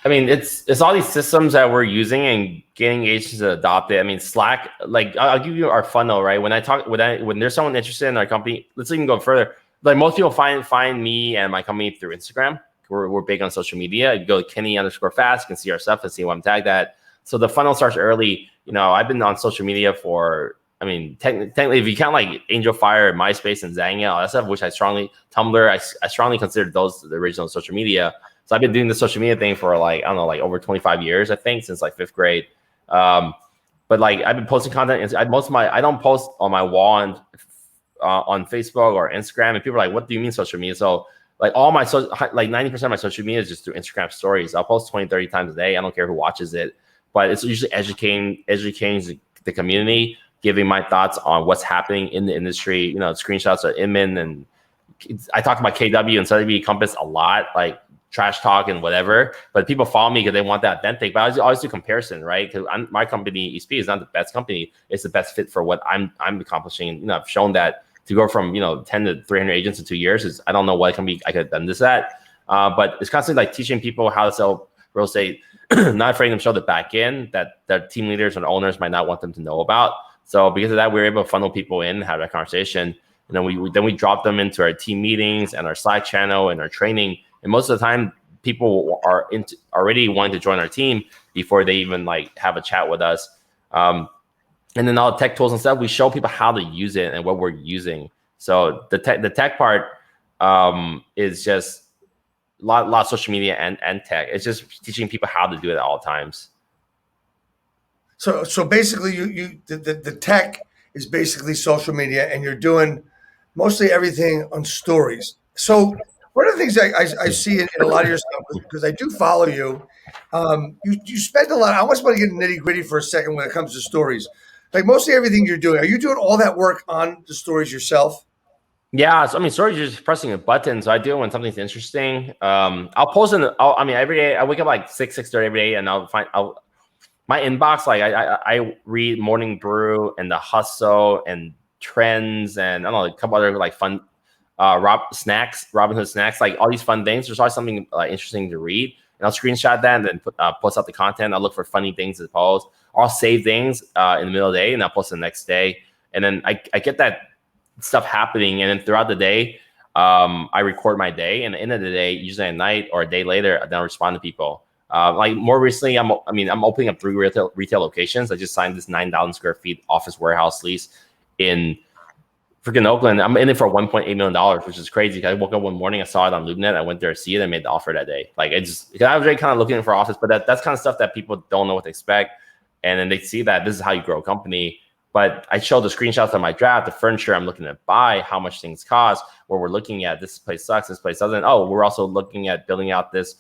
I mean, it's all these systems that we're using and getting agents to adopt it. I mean, Slack, like I'll give you our funnel, right? When there's someone interested in our company, let's even go further. Like most people find me and my company through Instagram. We're big on social media. You go to Kenny_Fast, you can see our stuff and see what I'm tagged at. So the funnel starts early. I've been on social media for, I mean, technically, if you count like Angel Fire, MySpace, and Zanga, all that stuff, which Tumblr, I strongly consider those the original social media. So I've been doing the social media thing for like, I don't know, like over 25 years, I think, since like 5th grade. But like I've been posting content. I don't post on my wall on Facebook or Instagram. And people are like, what do you mean social media? So like like 90% of my social media is just through Instagram stories. I'll post 20, 30 times a day. I don't care who watches it, but it's usually educating the community, giving my thoughts on what's happening in the industry, screenshots of INMAN. And I talk about KW and CW Compass a lot, like trash talk and whatever, but people follow me because they want that authentic. But I always do comparison, right? Because my company, ESP, is not the best company. It's the best fit for what I'm accomplishing. I've shown that to go from 10 to 300 agents in 2 years is, I don't know what I could have done this at. But it's constantly like teaching people how to sell real estate, not afraid to show the back end that their team leaders and owners might not want them to know about. So because of that, we were able to funnel people in, have that conversation, and then we drop them into our team meetings and our Slack channel and our training. And most of the time, people are already wanting to join our team before they even like have a chat with us. And then all the tech tools and stuff, we show people how to use it and what we're using. So the tech part is just a lot of social media and tech. It's just teaching people how to do it at all times. So basically, the tech is basically social media, and you're doing mostly everything on stories. So one of the things I see in a lot of your stuff, because I do follow you, you spend a lot. I almost want to get nitty gritty for a second when it comes to stories. Like mostly everything you're doing, are you doing all that work on the stories yourself? Yeah, so I mean, storage is just pressing a button. So I do it when something's interesting. I'll post every day. I wake up like 6:30 every day, and my inbox, like I read Morning Brew and The Hustle and Trends and I don't know, a couple other like fun Robinhood snacks, like all these fun things. There's always something interesting to read, and I'll screenshot that and then post out the content. I'll look for funny things to post. Or I'll save things in the middle of the day and I'll post the next day. And then I get that stuff happening, and then throughout the day, I record my day. And at the end of the day, usually at night or a day later, then I'll respond to people. Like more recently, I'm opening up 3 retail locations. I just signed this 9,000 square feet office warehouse lease in freaking Oakland. I'm in it for $1.8 million, which is crazy. I woke up one morning, I saw it on LoopNet. I went there to see it and made the offer that day. Like I was already kind of looking for office, but that's kind of stuff that people don't know what to expect. And then they see that this is how you grow a company. But I showed the screenshots of my draft, the furniture I'm looking to buy, how much things cost, where we're looking at this place sucks, this place doesn't. Oh, we're also looking at building out this.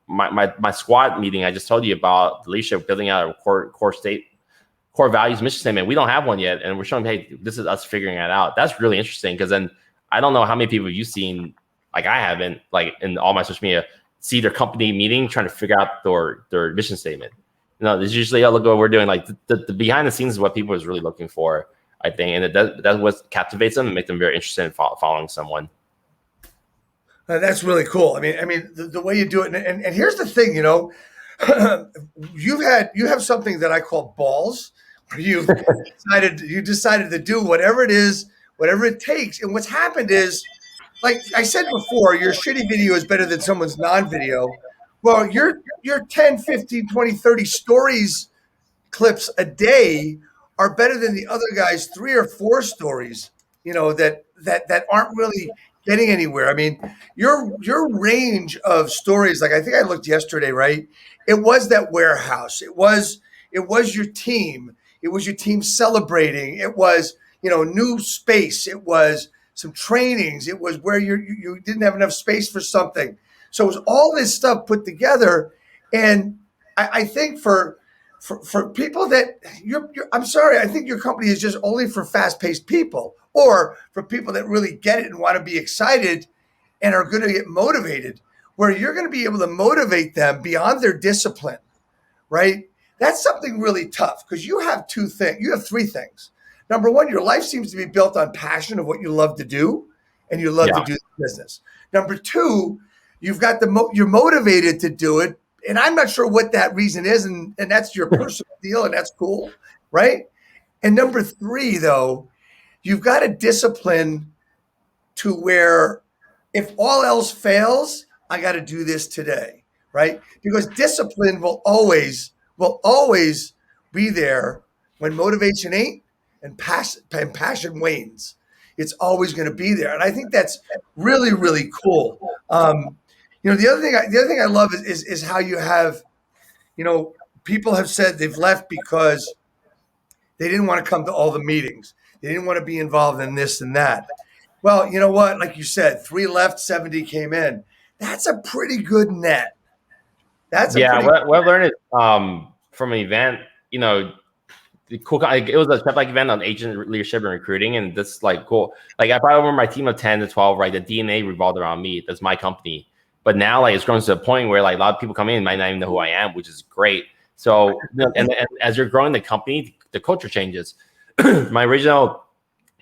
My squad meeting I just told you about, the leadership building out a core values mission statement. We don't have one yet, and we're showing, hey, this is us figuring it out. That's really interesting, because then I don't know how many people you've seen, like I haven't, like in all my social media, see their company meeting trying to figure out their mission statement. There's usually, look at what we're doing. Like the behind the scenes is what people is really looking for, I think, and that's what captivates them and make them very interested in following someone. That's really cool. I mean, the way you do it, and here's the thing, you have something that I call balls, where you decided to do whatever it is, whatever it takes. And what's happened is, like I said before, your shitty video is better than someone's non-video. Well, your 10, 15, 20, 30 stories clips a day are better than the other guy's 3 or 4 stories, that aren't really getting anywhere. I mean, your range of stories, like I think I looked yesterday, right? It was that warehouse. It was your team. It was your team celebrating. It was, new space. It was some trainings. It was where you didn't have enough space for something. So it was all this stuff put together. And I think for people that I'm sorry, I think your company is just only for fast-paced people, or for people that really get it and want to be excited and are going to get motivated, where you're going to be able to motivate them beyond their discipline, right? That's something really tough, because you have 3 things. Number one, your life seems to be built on passion of what you love to do, and you love to do the business. Number 2, you've got you're motivated to do it, and I'm not sure what that reason is, and that's your personal deal, and that's cool, right? And number 3, though, you've got a discipline to where if all else fails, I got to do this today, right? Because discipline will always be there when motivation ain't and passion wanes. It's always going to be there, and I think that's really, really cool. The other thing I love is how you have, people have said they've left because they didn't want to come to all the meetings. They didn't want to be involved in this and that. Well, you know what? Like you said, 3 left, 70 came in. That's a pretty good net. What I learned is from an event, the cool. It was a step-like event on agent leadership and recruiting, and this cool. Like I brought over my team of 10 to 12. Right, the DNA revolved around me. That's my company. But now, it's grown to the point where a lot of people come in and might not even know who I am, which is great. So, and as you're growing the company, the culture changes. My original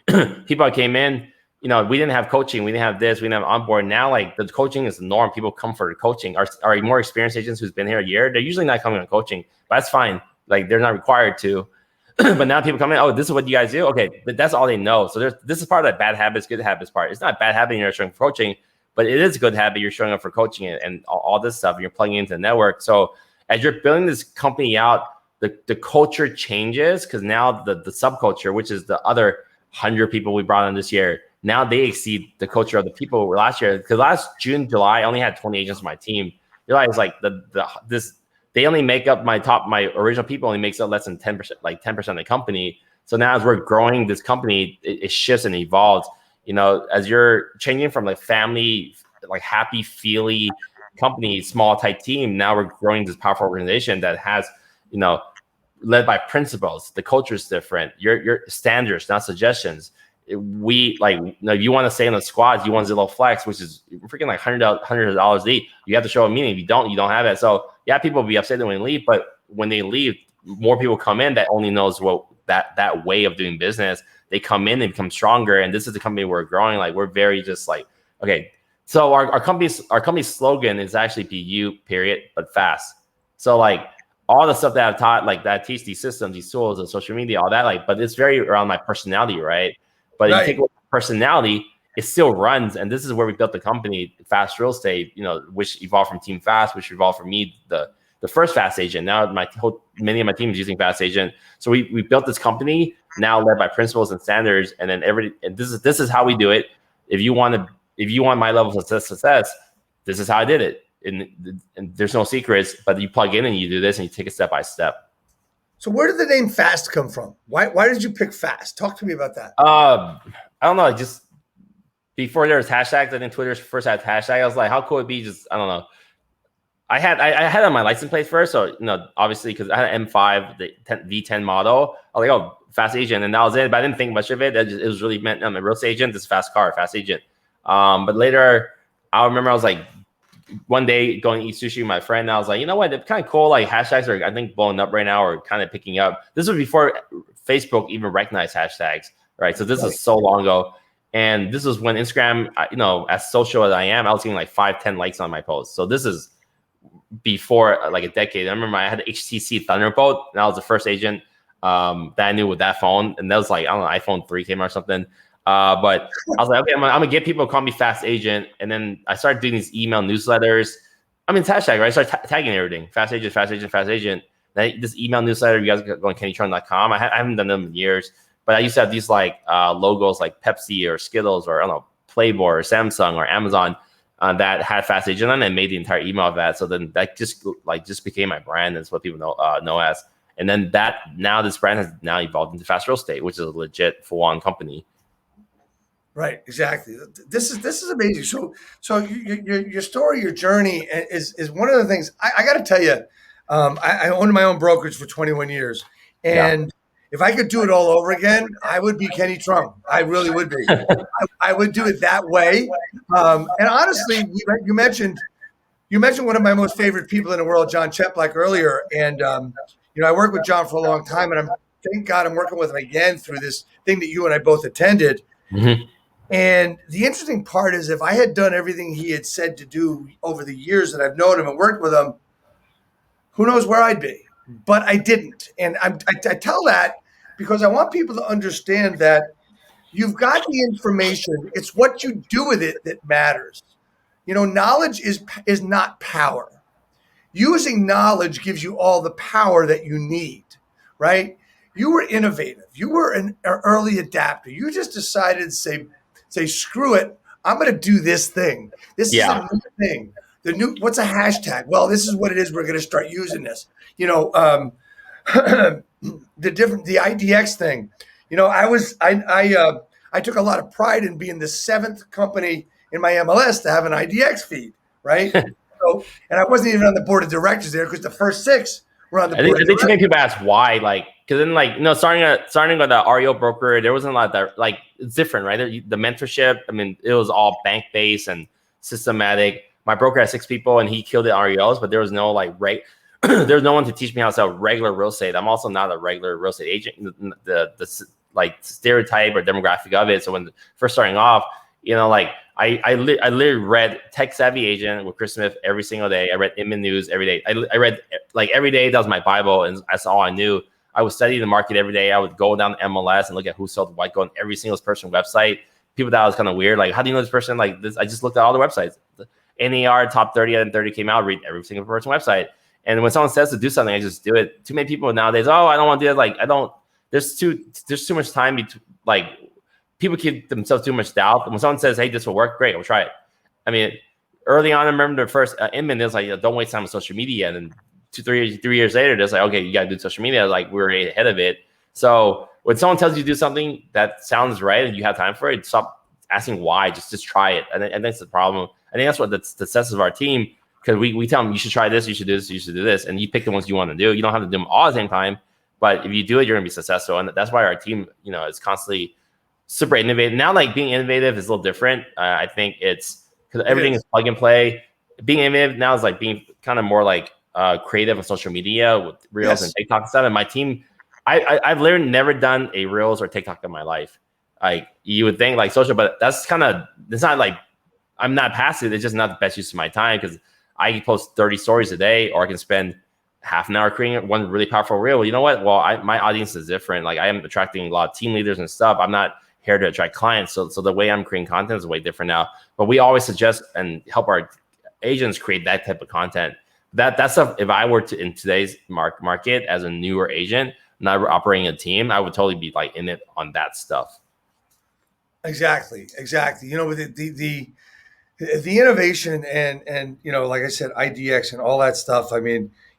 people that came in, we didn't have coaching, we didn't have this, we didn't have onboard. Now, the coaching is the norm. People come for the coaching. Our more experienced agents who's been here a year, they're usually not coming on coaching, but that's fine. They're not required to. But now people come in, oh, this is what you guys do? Okay, but that's all they know. So this is part of that bad habits, good habits part. It's not a bad habit you're showing for coaching, but it is a good habit you're showing up for coaching and all this stuff. And you're plugging into the network. So as you're building this company out, the culture changes because now the subculture, which is the other 100 people we brought on this year, now they exceed the culture of the people last year. Because last June, July, I only had 20 agents on my team. You realize they only make up my original people only makes up less than 10%, 10% of the company. So now as we're growing this company, it shifts and evolves. As you're changing from family, happy, feely company, small tight team, now we're growing this powerful organization that has, led by principles. The culture is different. Your standards, not suggestions. We if you want to stay in the squads, you want Zillow Flex, which is freaking $100 each. You have to show a meeting. If you don't have it. So yeah, people will be upset when they leave, but when they leave, more people come in that only knows that way of doing business. They come in and become stronger. And this is the company we're growing. We're very just okay. So our company's slogan is actually be you, period, but fast. So all the stuff that I've taught, that I teach these systems, these tools, and social media, all that, but it's very around my personality, right? But if you take away personality, it still runs. And this is where we built the company, Fast Real Estate, which evolved from Team Fast, which evolved from me, the first Fast Agent. Now many of my team is using Fast Agent. So we built this company now led by principles and standards. And then this is how we do it. If you want my level of success, this is how I did it. And there's no secrets, but you plug in and you do this and you take it step by step. So where did the name Fast come from? Why did you pick Fast? Talk to me about that. I don't know. Just before there was hashtags, I think Twitter's first had hashtag. I was like, how cool would it be? Just, I don't know. I had on my license plate first. So, obviously because I had an M5, the V10 model. I was like, oh, Fast Agent. And that was it. But I didn't think much of it. It was really meant, I'm a real estate agent. This is fast car, Fast Agent. But later I remember I was one day going to eat sushi with my friend, and I was like, you know what? It's kind of cool. Hashtags are, I think, blowing up right now, or kind of picking up. This was before Facebook even recognized hashtags, right? So this is so long ago. And this is when Instagram, as social as I am, I was getting 5-10 likes on my posts. So this is before a decade. I remember I had an HTC Thunderbolt, and I was the first agent that I knew with that phone. And that was I don't know, iPhone 3 came out or something. But I was like, okay, I'm gonna get people to call me Fast Agent. And then I started doing these email newsletters. It's hashtag, right? I started tagging everything. Fast Agent, Fast Agent, Fast Agent. Then this email newsletter, you guys go on kennytruong.com. I haven't done them in years, but I used to have these logos like Pepsi or Skittles or I don't know, Playboy or Samsung or Amazon that had Fast Agent on it and made the entire email of that. So then that just became my brand. That's what people know as. And then now this brand has now evolved into Fast Real Estate, which is a legit full-on company. Right, exactly. This is amazing. So your story, your journey is one of the things I got to tell you. I owned my own brokerage for 21 years, and if I could do it all over again, I would be Kenny Truong. I really would be. I would do it that way. And honestly, you mentioned one of my most favorite people in the world, John Cheplack, earlier, and I worked with John for a long time, and thank God I'm working with him again through this thing that you and I both attended. Mm-hmm. And the interesting part is if I had done everything he had said to do over the years that I've known him and worked with him, who knows where I'd be, but I didn't. And I tell that because I want people to understand that you've got the information. It's what you do with it that matters. Knowledge is not power. Using knowledge gives you all the power that you need, right? You were innovative. You were an early adapter. You just decided to say, screw it. I'm going to do this thing. This is a new thing. What's a hashtag? Well, this is what it is. We're going to start using this. The IDX thing. I took a lot of pride in being the 7th company in my MLS to have an IDX feed, right? And I wasn't even on the board of directors there because the first 6 were on the board. I think too many people ask why, because then starting with the REO broker, there wasn't a lot of that. It's different, right? The mentorship, it was all bank based and systematic. My broker had 6 people and he killed it REOs, but there was no there was no one to teach me how to sell regular real estate. I'm also not a regular real estate agent. The stereotype or demographic of it. So when first starting off, I literally read Tech Savvy Agent with Chris Smith every single day. I read INMAN News every day. I read every day. That was my Bible, and that's all I knew. I would study the market every day. I would go down to MLS and look at who sold what, go on every single person's website. People thought I was kind of weird. How do you know this person? I just looked at all the websites. The NAR top 30 and 30 came out. Read every single person's website. And when someone says to do something, I just do it. Too many people nowadays. Oh, I don't want to do it. There's too much time. People give themselves too much doubt. When someone says, hey, this will work, great, I'll try it. Early on, I remember the first INMAN, it was don't waste time on social media. And then 3 years later, it's okay, you got to do social media. We're ahead of it. So when someone tells you to do something that sounds right and you have time for it, stop asking why, just try it. And that's the problem. I think that's what the success of our team, because we tell them, you should try this, you should do this, you should do this. And you pick the ones you want to do. You don't have to do them all at the same time. But if you do it, you're going to be successful. And that's why our team, is constantly super innovative. Now, being innovative is a little different. I think it's because everything is plug and play. Being innovative now is being kind of more creative on social media with Reels and TikTok and stuff. And my team, I've literally never done a Reels or TikTok in my life. You would think social, but that's it's not I'm not passive. It's just not the best use of my time because I can post 30 stories a day, or I can spend half an hour creating one really powerful reel. You know what? Well, my audience is different. I am attracting a lot of team leaders and stuff. I'm not here to attract clients. So the way I'm creating content is way different now. But we always suggest and help our agents create that type of content. That's stuff. If I were to in today's market as a newer agent, not operating a team, I would totally be in it on that stuff. Exactly. With the innovation and like I said, IDX and all that stuff.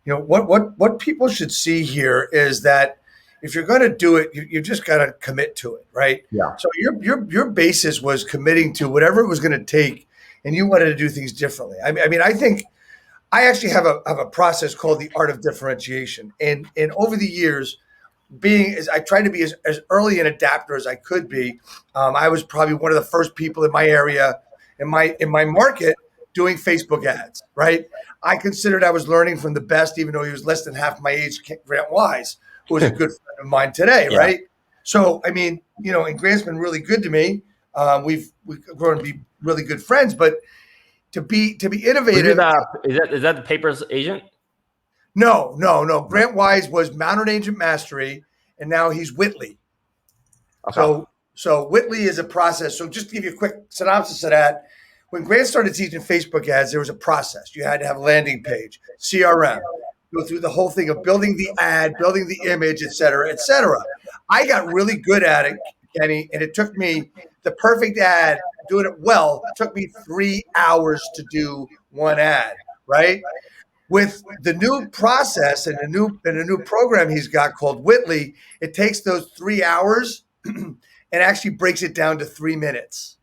What people should see here is that if you're going to do it, you just got to commit to it, right? Yeah. So your basis was committing to whatever it was going to take, and you wanted to do things differently. I think I actually have a process called the art of differentiation, and over the years, I tried to be as early an adapter as I could be. I was probably one of the first people in my area, in my market, doing Facebook ads, right? I considered I was learning from the best, even though he was less than half my age, Grant Wise, who is a good friend of mine today, right? So, and Grant's been really good to me. We've grown to be really good friends, but to be innovative. Is that the Papers agent? No. Grant Wise was Mounted Agent Mastery, and now he's Whitley. Okay. So Whitley is a process. So just to give you a quick synopsis of that, when Grant started teaching Facebook ads, there was a process. You had to have a landing page, CRM, go through the whole thing of building the ad, building the image, et cetera, et cetera. I got really good at it, Kenny, and it took me the perfect ad, doing it well. It took me 3 hours to do one ad, right? With the new process and a new program he's got called Whitley, it takes those 3 hours and actually breaks it down to 3 minutes,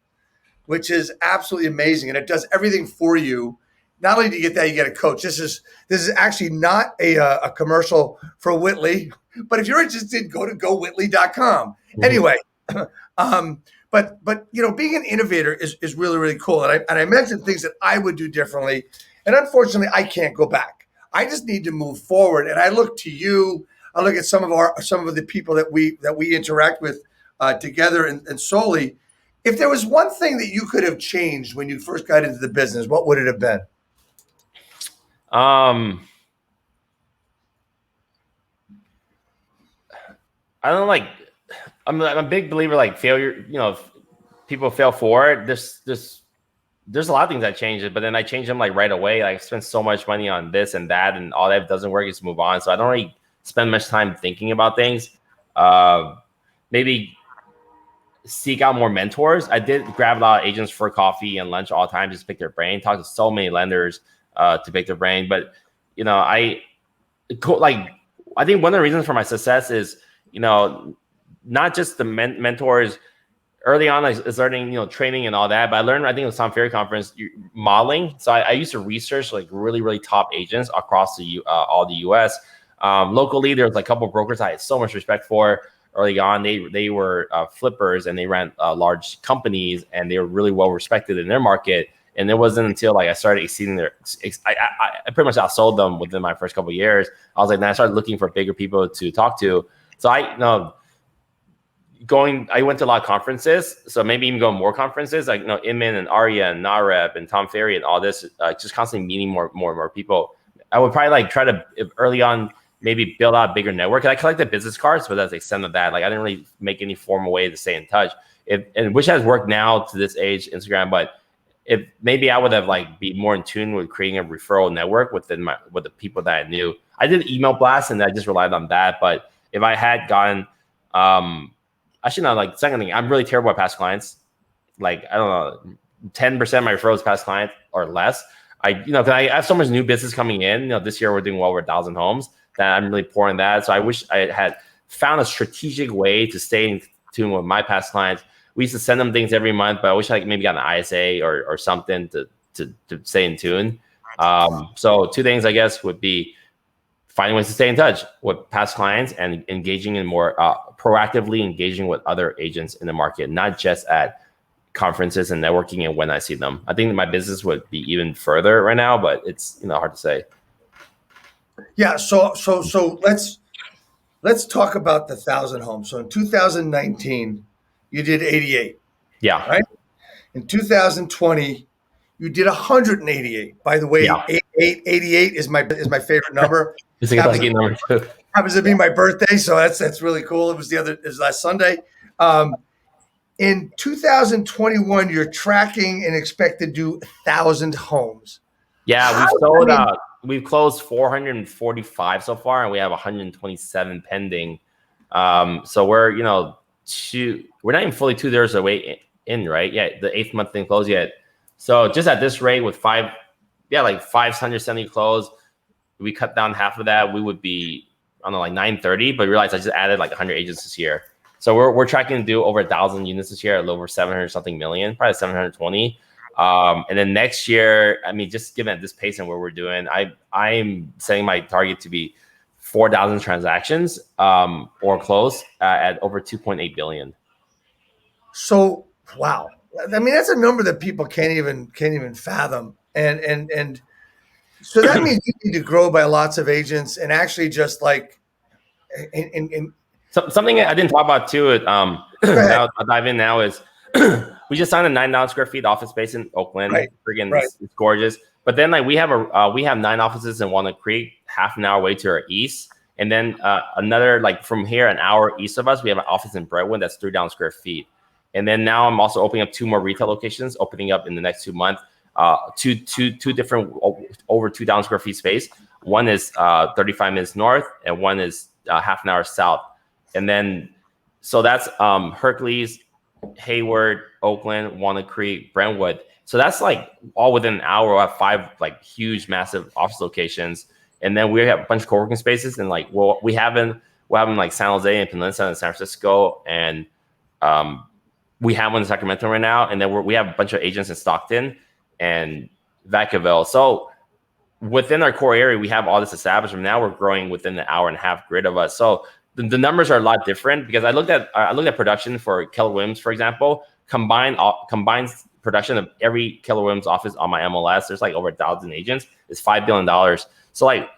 which is absolutely amazing. And it does everything for you. Not only do you get that, you get a coach. This is actually not a commercial for Whitley, but if you're interested, go to gowhitley.com. Mm-hmm. Anyway, but being an innovator is really, really cool. And I mentioned things that I would do differently. And unfortunately, I can't go back. I just need to move forward. And I look to you. I look at some of the people that we interact with together and solely. If there was one thing that you could have changed when you first got into the business, what would it have been? I don't know, like, I'm a big believer, like failure, if people fail forward, there's a lot of things that change it, but then I change them like right away. Like I spend so much money on this and that, and all that doesn't work, just move on. So I don't really spend much time thinking about things. Maybe seek out more mentors. I did grab a lot of agents for coffee and lunch all the time, just pick their brain, talk to so many lenders to pick their brain. But, I think one of the reasons for my success is, not just the mentors. Early on, I was learning, training and all that. But I learned, I think, at the Tom Ferry conference, modeling. So I used to research like really, really top agents across all the U.S. Locally, there was like a couple of brokers I had so much respect for early on. They were flippers and they ran large companies and they were really well respected in their market. And it wasn't until like I started exceeding I pretty much outsold them within my first couple of years. I was like, then I started looking for bigger people to talk to. So I went to a lot of conferences, so maybe even go more conferences, like INMAN and Aria and NAREP and Tom Ferry and all this, just constantly meeting more and more people. I would probably like try to early on maybe build out a bigger network. I collected business cards, but that's the extent of that. Like I didn't really make any formal way to stay in touch. And which has worked now to this age, Instagram, but if maybe I would have like be more in tune with creating a referral network with the people that I knew. I did email blasts and I just relied on that. But if I had gotten actually, not like second thing, I'm really terrible at past clients. Like, I don't know, 10% of my referrals past clients or less. Cause I have so much new business coming in. This year we're doing well over 1,000 homes that I'm really pouring that. So I wish I had found a strategic way to stay in tune with my past clients. We used to send them things every month, but I wish I maybe got an ISA or something to stay in tune. So two things I guess would be finding ways to stay in touch with past clients and engaging in more proactively engaging with other agents in the market, not just at conferences and networking and when I see them. I think my business would be even further right now, but it's hard to say. Yeah. So let's talk about the 1,000 homes. So in 2019, you did 88. Yeah. Right. In 2020, you did 188. By the way, yeah. 88 is my favorite number. It's a lucky number too. Happens to be my birthday, so that's really cool. It was last Sunday. In 2021, you're tracking and expect to do 1,000 homes. Yeah, we've closed 445 so far, and we have 127 pending. So we're not even fully 2 years away in, right? Yeah, the 8th month didn't close yet. So just at this rate with 570 closed, we cut down half of that, we would be, I don't know, like 930, but realize I just added like 100 agents this year. So we're tracking to do over 1,000 units this year, a little over 700 something million, probably 720. And then next year, I mean, just given at this pace and where we're doing, I'm setting my target to be 4,000 transactions or close at over 2.8 billion. So, wow. I mean, that's a number that people can't even fathom. And so that means you need to grow by lots of agents and actually just like, something I didn't talk about too. I'll dive in now is we just signed a 9,000 square feet office space in Oakland. Right. Friggin' it's gorgeous. But then like we have 9 offices in Walnut Creek, half an hour away to our east. And then another, like from here, an hour east of us, we have an office in Brentwood that's 3,000 square feet. And then now I'm also opening up 2 more retail locations, opening up in the next 2 months. Two different over 2,000 square feet space. One is 35 minutes north, and one is half an hour south. And then, so that's Hercules, Hayward, Oakland, Walnut Creek, Brentwood. So that's like all within an hour. I have 5 like huge, massive office locations, and then we have a bunch of co-working spaces. And like, we have them like San Jose and Peninsula and San Francisco, and we have one in Sacramento right now. And then we have a bunch of agents in Stockton and Vacaville. So within our core area, we have all this established. Now we're growing within the hour and a half grid of us. So the numbers are a lot different because I looked at production for Keller Williams, for example, combined production of every Keller Williams office on my MLS. There's like over 1,000 agents. It's $5 billion. So like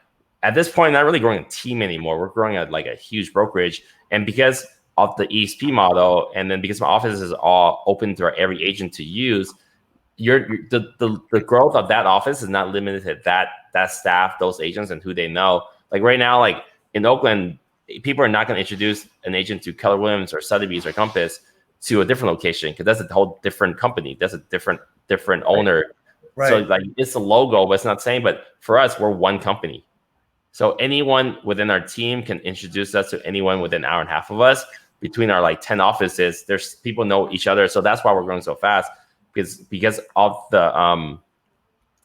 at this point, not really growing a team anymore. We're growing at like a huge brokerage. And because of the EXP model, and then because my office is all open to every agent to use, the growth of that office is not limited to that staff, those agents, and who they know. Like right now, like in Oakland, people are not going to introduce an agent to Keller Williams or Sotheby's or Compass to a different location because that's a whole different company. That's a different owner. Right. So like it's a logo, but it's not saying. But for us, we're one company. So anyone within our team can introduce us to anyone within an hour and a half of us. Between our like 10 offices, there's people know each other. So that's why we're growing so fast because of the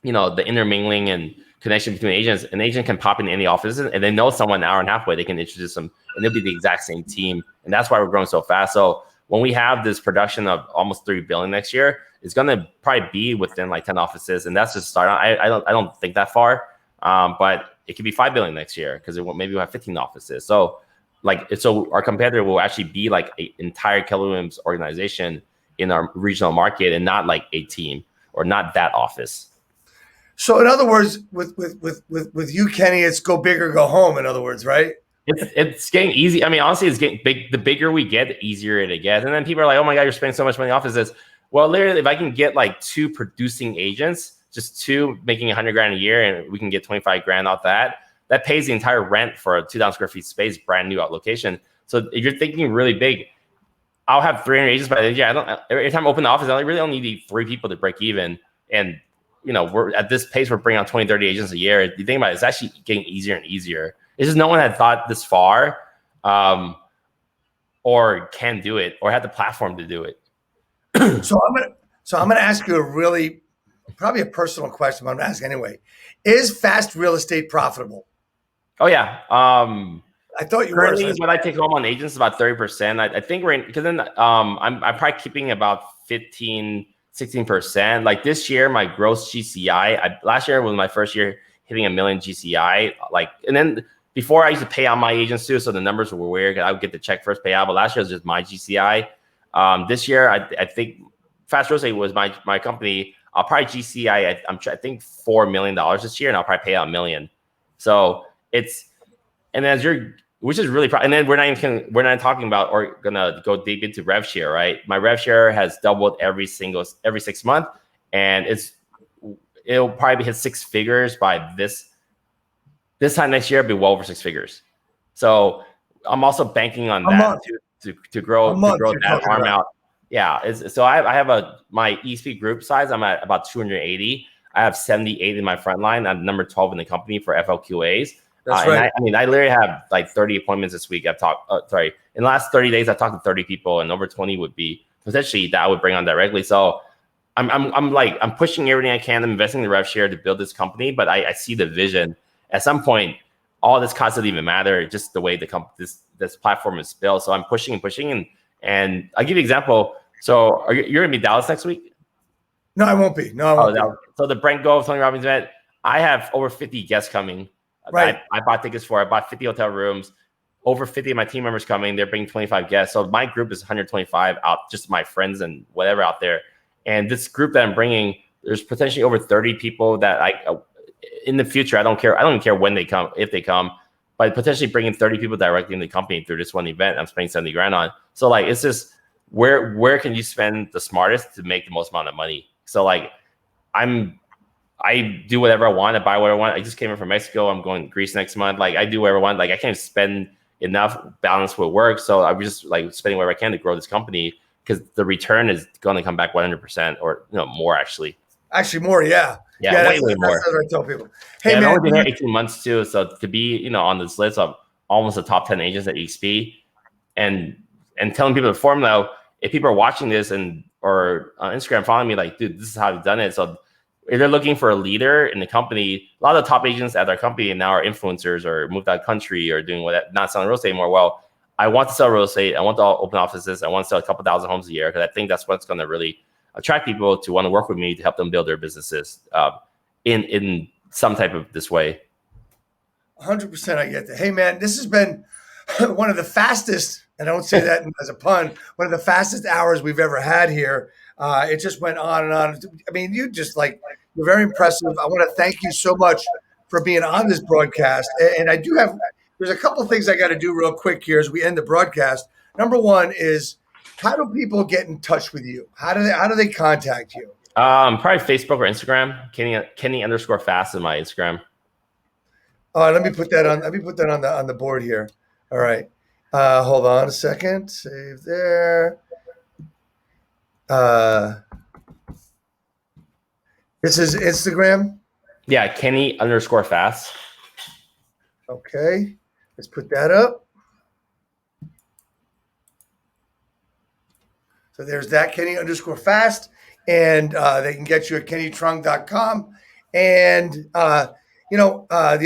the intermingling and connection between agents. An agent can pop in any offices and they know someone an hour and a half away. They can introduce them and they'll be the exact same team. And that's why we're growing so fast. So when we have this production of almost $3 billion next year, it's going to probably be within like 10 offices. And that's just start. I don't think that far. But it could be $5 billion next year because maybe we'll have 15 offices. So our competitor will actually be like an entire Keller Williams organization in our regional market and not like a team or not that office. So in other words, with you, Kenny, it's go big or go home. In other words, right? It's getting easy. I mean, honestly, it's getting big. The bigger we get, the easier it gets. And then people are like, "Oh my God, you're spending so much money on offices." Well, literally, if I can get like 2 producing agents, just 2 making $100,000 a year, and we can get $25,000 off that pays the entire rent for a 2,000 square feet space, brand new out location. So if you're thinking really big, I'll have 300 agents by the end of the year. Every time I open the office, I really only need 3 people to break even. And we're at this pace, we're bringing on 20, 30 agents a year. You think about it, it's actually getting easier and easier. It's just no one had thought this far or can do it or had the platform to do it. So I'm gonna ask you a really probably a personal question, but I'm gonna ask anyway. Is fast real estate profitable? Oh yeah. I thought you currently were. What I take home on agents is about 30%. I think we're in because then I'm probably keeping about 15-16%. Like this year, my gross GCI. Last year was my first year hitting $1 million GCI. And then before I used to pay out my agents too, so the numbers were weird. I would get the check first, pay out. But last year was just my GCI. This year, I think Fast Real Estate was my company. I'll probably GCI. I think $4 million this year, and I'll probably pay out $1 million. So which is really, and then we're not talking about or gonna go deep into rev share, right? My rev share has doubled every 6 months, and it'll probably hit 6 figures by this time next year. It'll be well over 6 figures. So I'm also banking on that to grow that arm out. Yeah. So I have my ESP group size. I'm at about 280. I have 78 in my front line. I'm number 12 in the company for FLQAs. That's right. And I literally have like 30 appointments this week. In the last 30 days, I've talked to 30 people, and over 20 would be potentially that I would bring on directly. So I'm pushing everything I can. I'm investing in the rev share to build this company, but I see the vision. At some point, all this cost doesn't even matter. Just the way this platform is built. So I'm pushing, and I'll give you an example. So you're gonna be in Dallas next week? No, I won't be. So the Brent Gove, Tony Robbins event, I have over 50 guests coming. Right. I bought tickets for. I bought 50 hotel rooms. Over 50 of my team members coming. They're bringing 25 guests. So my group is 125 out, just my friends and whatever out there. And this group that I'm bringing, there's potentially over 30 people that in the future, I don't care. I don't even care when they come, if they come, but potentially bringing 30 people directly in the company through this one event. I'm spending $70,000 on. So it's just where can you spend the smartest to make the most amount of money? So I do whatever I want. I buy what I want. I just came in from Mexico. I'm going to Greece next month. I do whatever I want. I can't spend enough balance with work. So I'm just spending whatever I can to grow this company because the return is going to come back 100% or more actually. Actually more, yeah. Yeah, way more. That's what I tell people. Hey, man, I've only been here 18 months too. So to be, on this list of almost the top 10 agents at EXP and telling people the formula, if people are watching this or on Instagram following me, dude, this is how I've done it. So if they're looking for a leader in the company, a lot of the top agents at our company now are influencers or moved out of country or doing not selling real estate anymore. Well, I want to sell real estate. I want to open offices. I want to sell a couple thousand homes a year because I think that's what's going to really attract people to want to work with me to help them build their businesses in some type of this way. 100%, I get that. Hey, man, this has been one of the fastest, and I don't say that as a pun, one of the fastest hours we've ever had here. It just went on and on. I mean, you're very impressive. I want to thank you so much for being on this broadcast. And there's a couple of things I got to do real quick here as we end the broadcast. Number one is, how do people get in touch with you? How do they contact you? Probably Facebook or Instagram. Kenny_Fast is my Instagram. All right, let me put that on the board here. All right. Hold on a second. Save there. This is Instagram. Yeah, Kenny_fast. Okay. Let's put that up. So there's that, Kenny_fast. And they can get you at kennytruong.com. And, the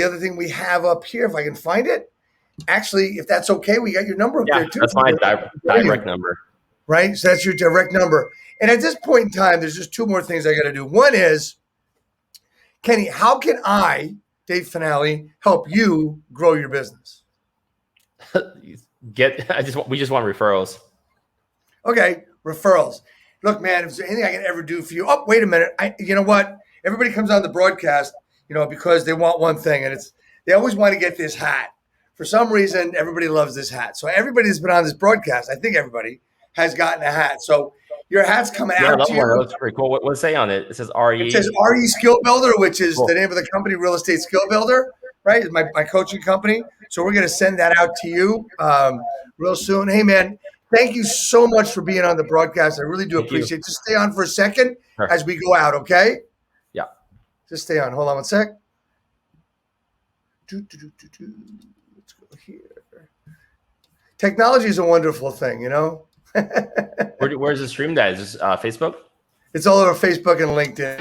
other thing we have up here, if I can find it, actually, if that's okay, we got your number up there too. That's my direct number. Right? So that's your direct number. And at this point in time, there's just two more things I got to do. One is, Kenny, how can I, Dave Finale, help you grow your business? We just want referrals. Okay, referrals. Look, man, if there's anything I can ever do for you. Oh, wait a minute. You know what? Everybody comes on the broadcast, because they want one thing, and they always want to get this hat. For some reason, everybody loves this hat. So everybody that's been on this broadcast, I think everybody has gotten a hat. So your hat's coming out to you. That's pretty cool. What does it say on it? It says RE. It says RE Skill Builder, which is the name of the company, Real Estate Skill Builder, right? It's my coaching company. So we're going to send that out to you real soon. Hey, man, thank you so much for being on the broadcast. I really do appreciate it. Just stay on for a second as we go out, okay? Yeah. Just stay on. Hold on one sec. Let's go here. Technology is a wonderful thing, Where's the stream at? Is this Facebook? It's all over Facebook and LinkedIn.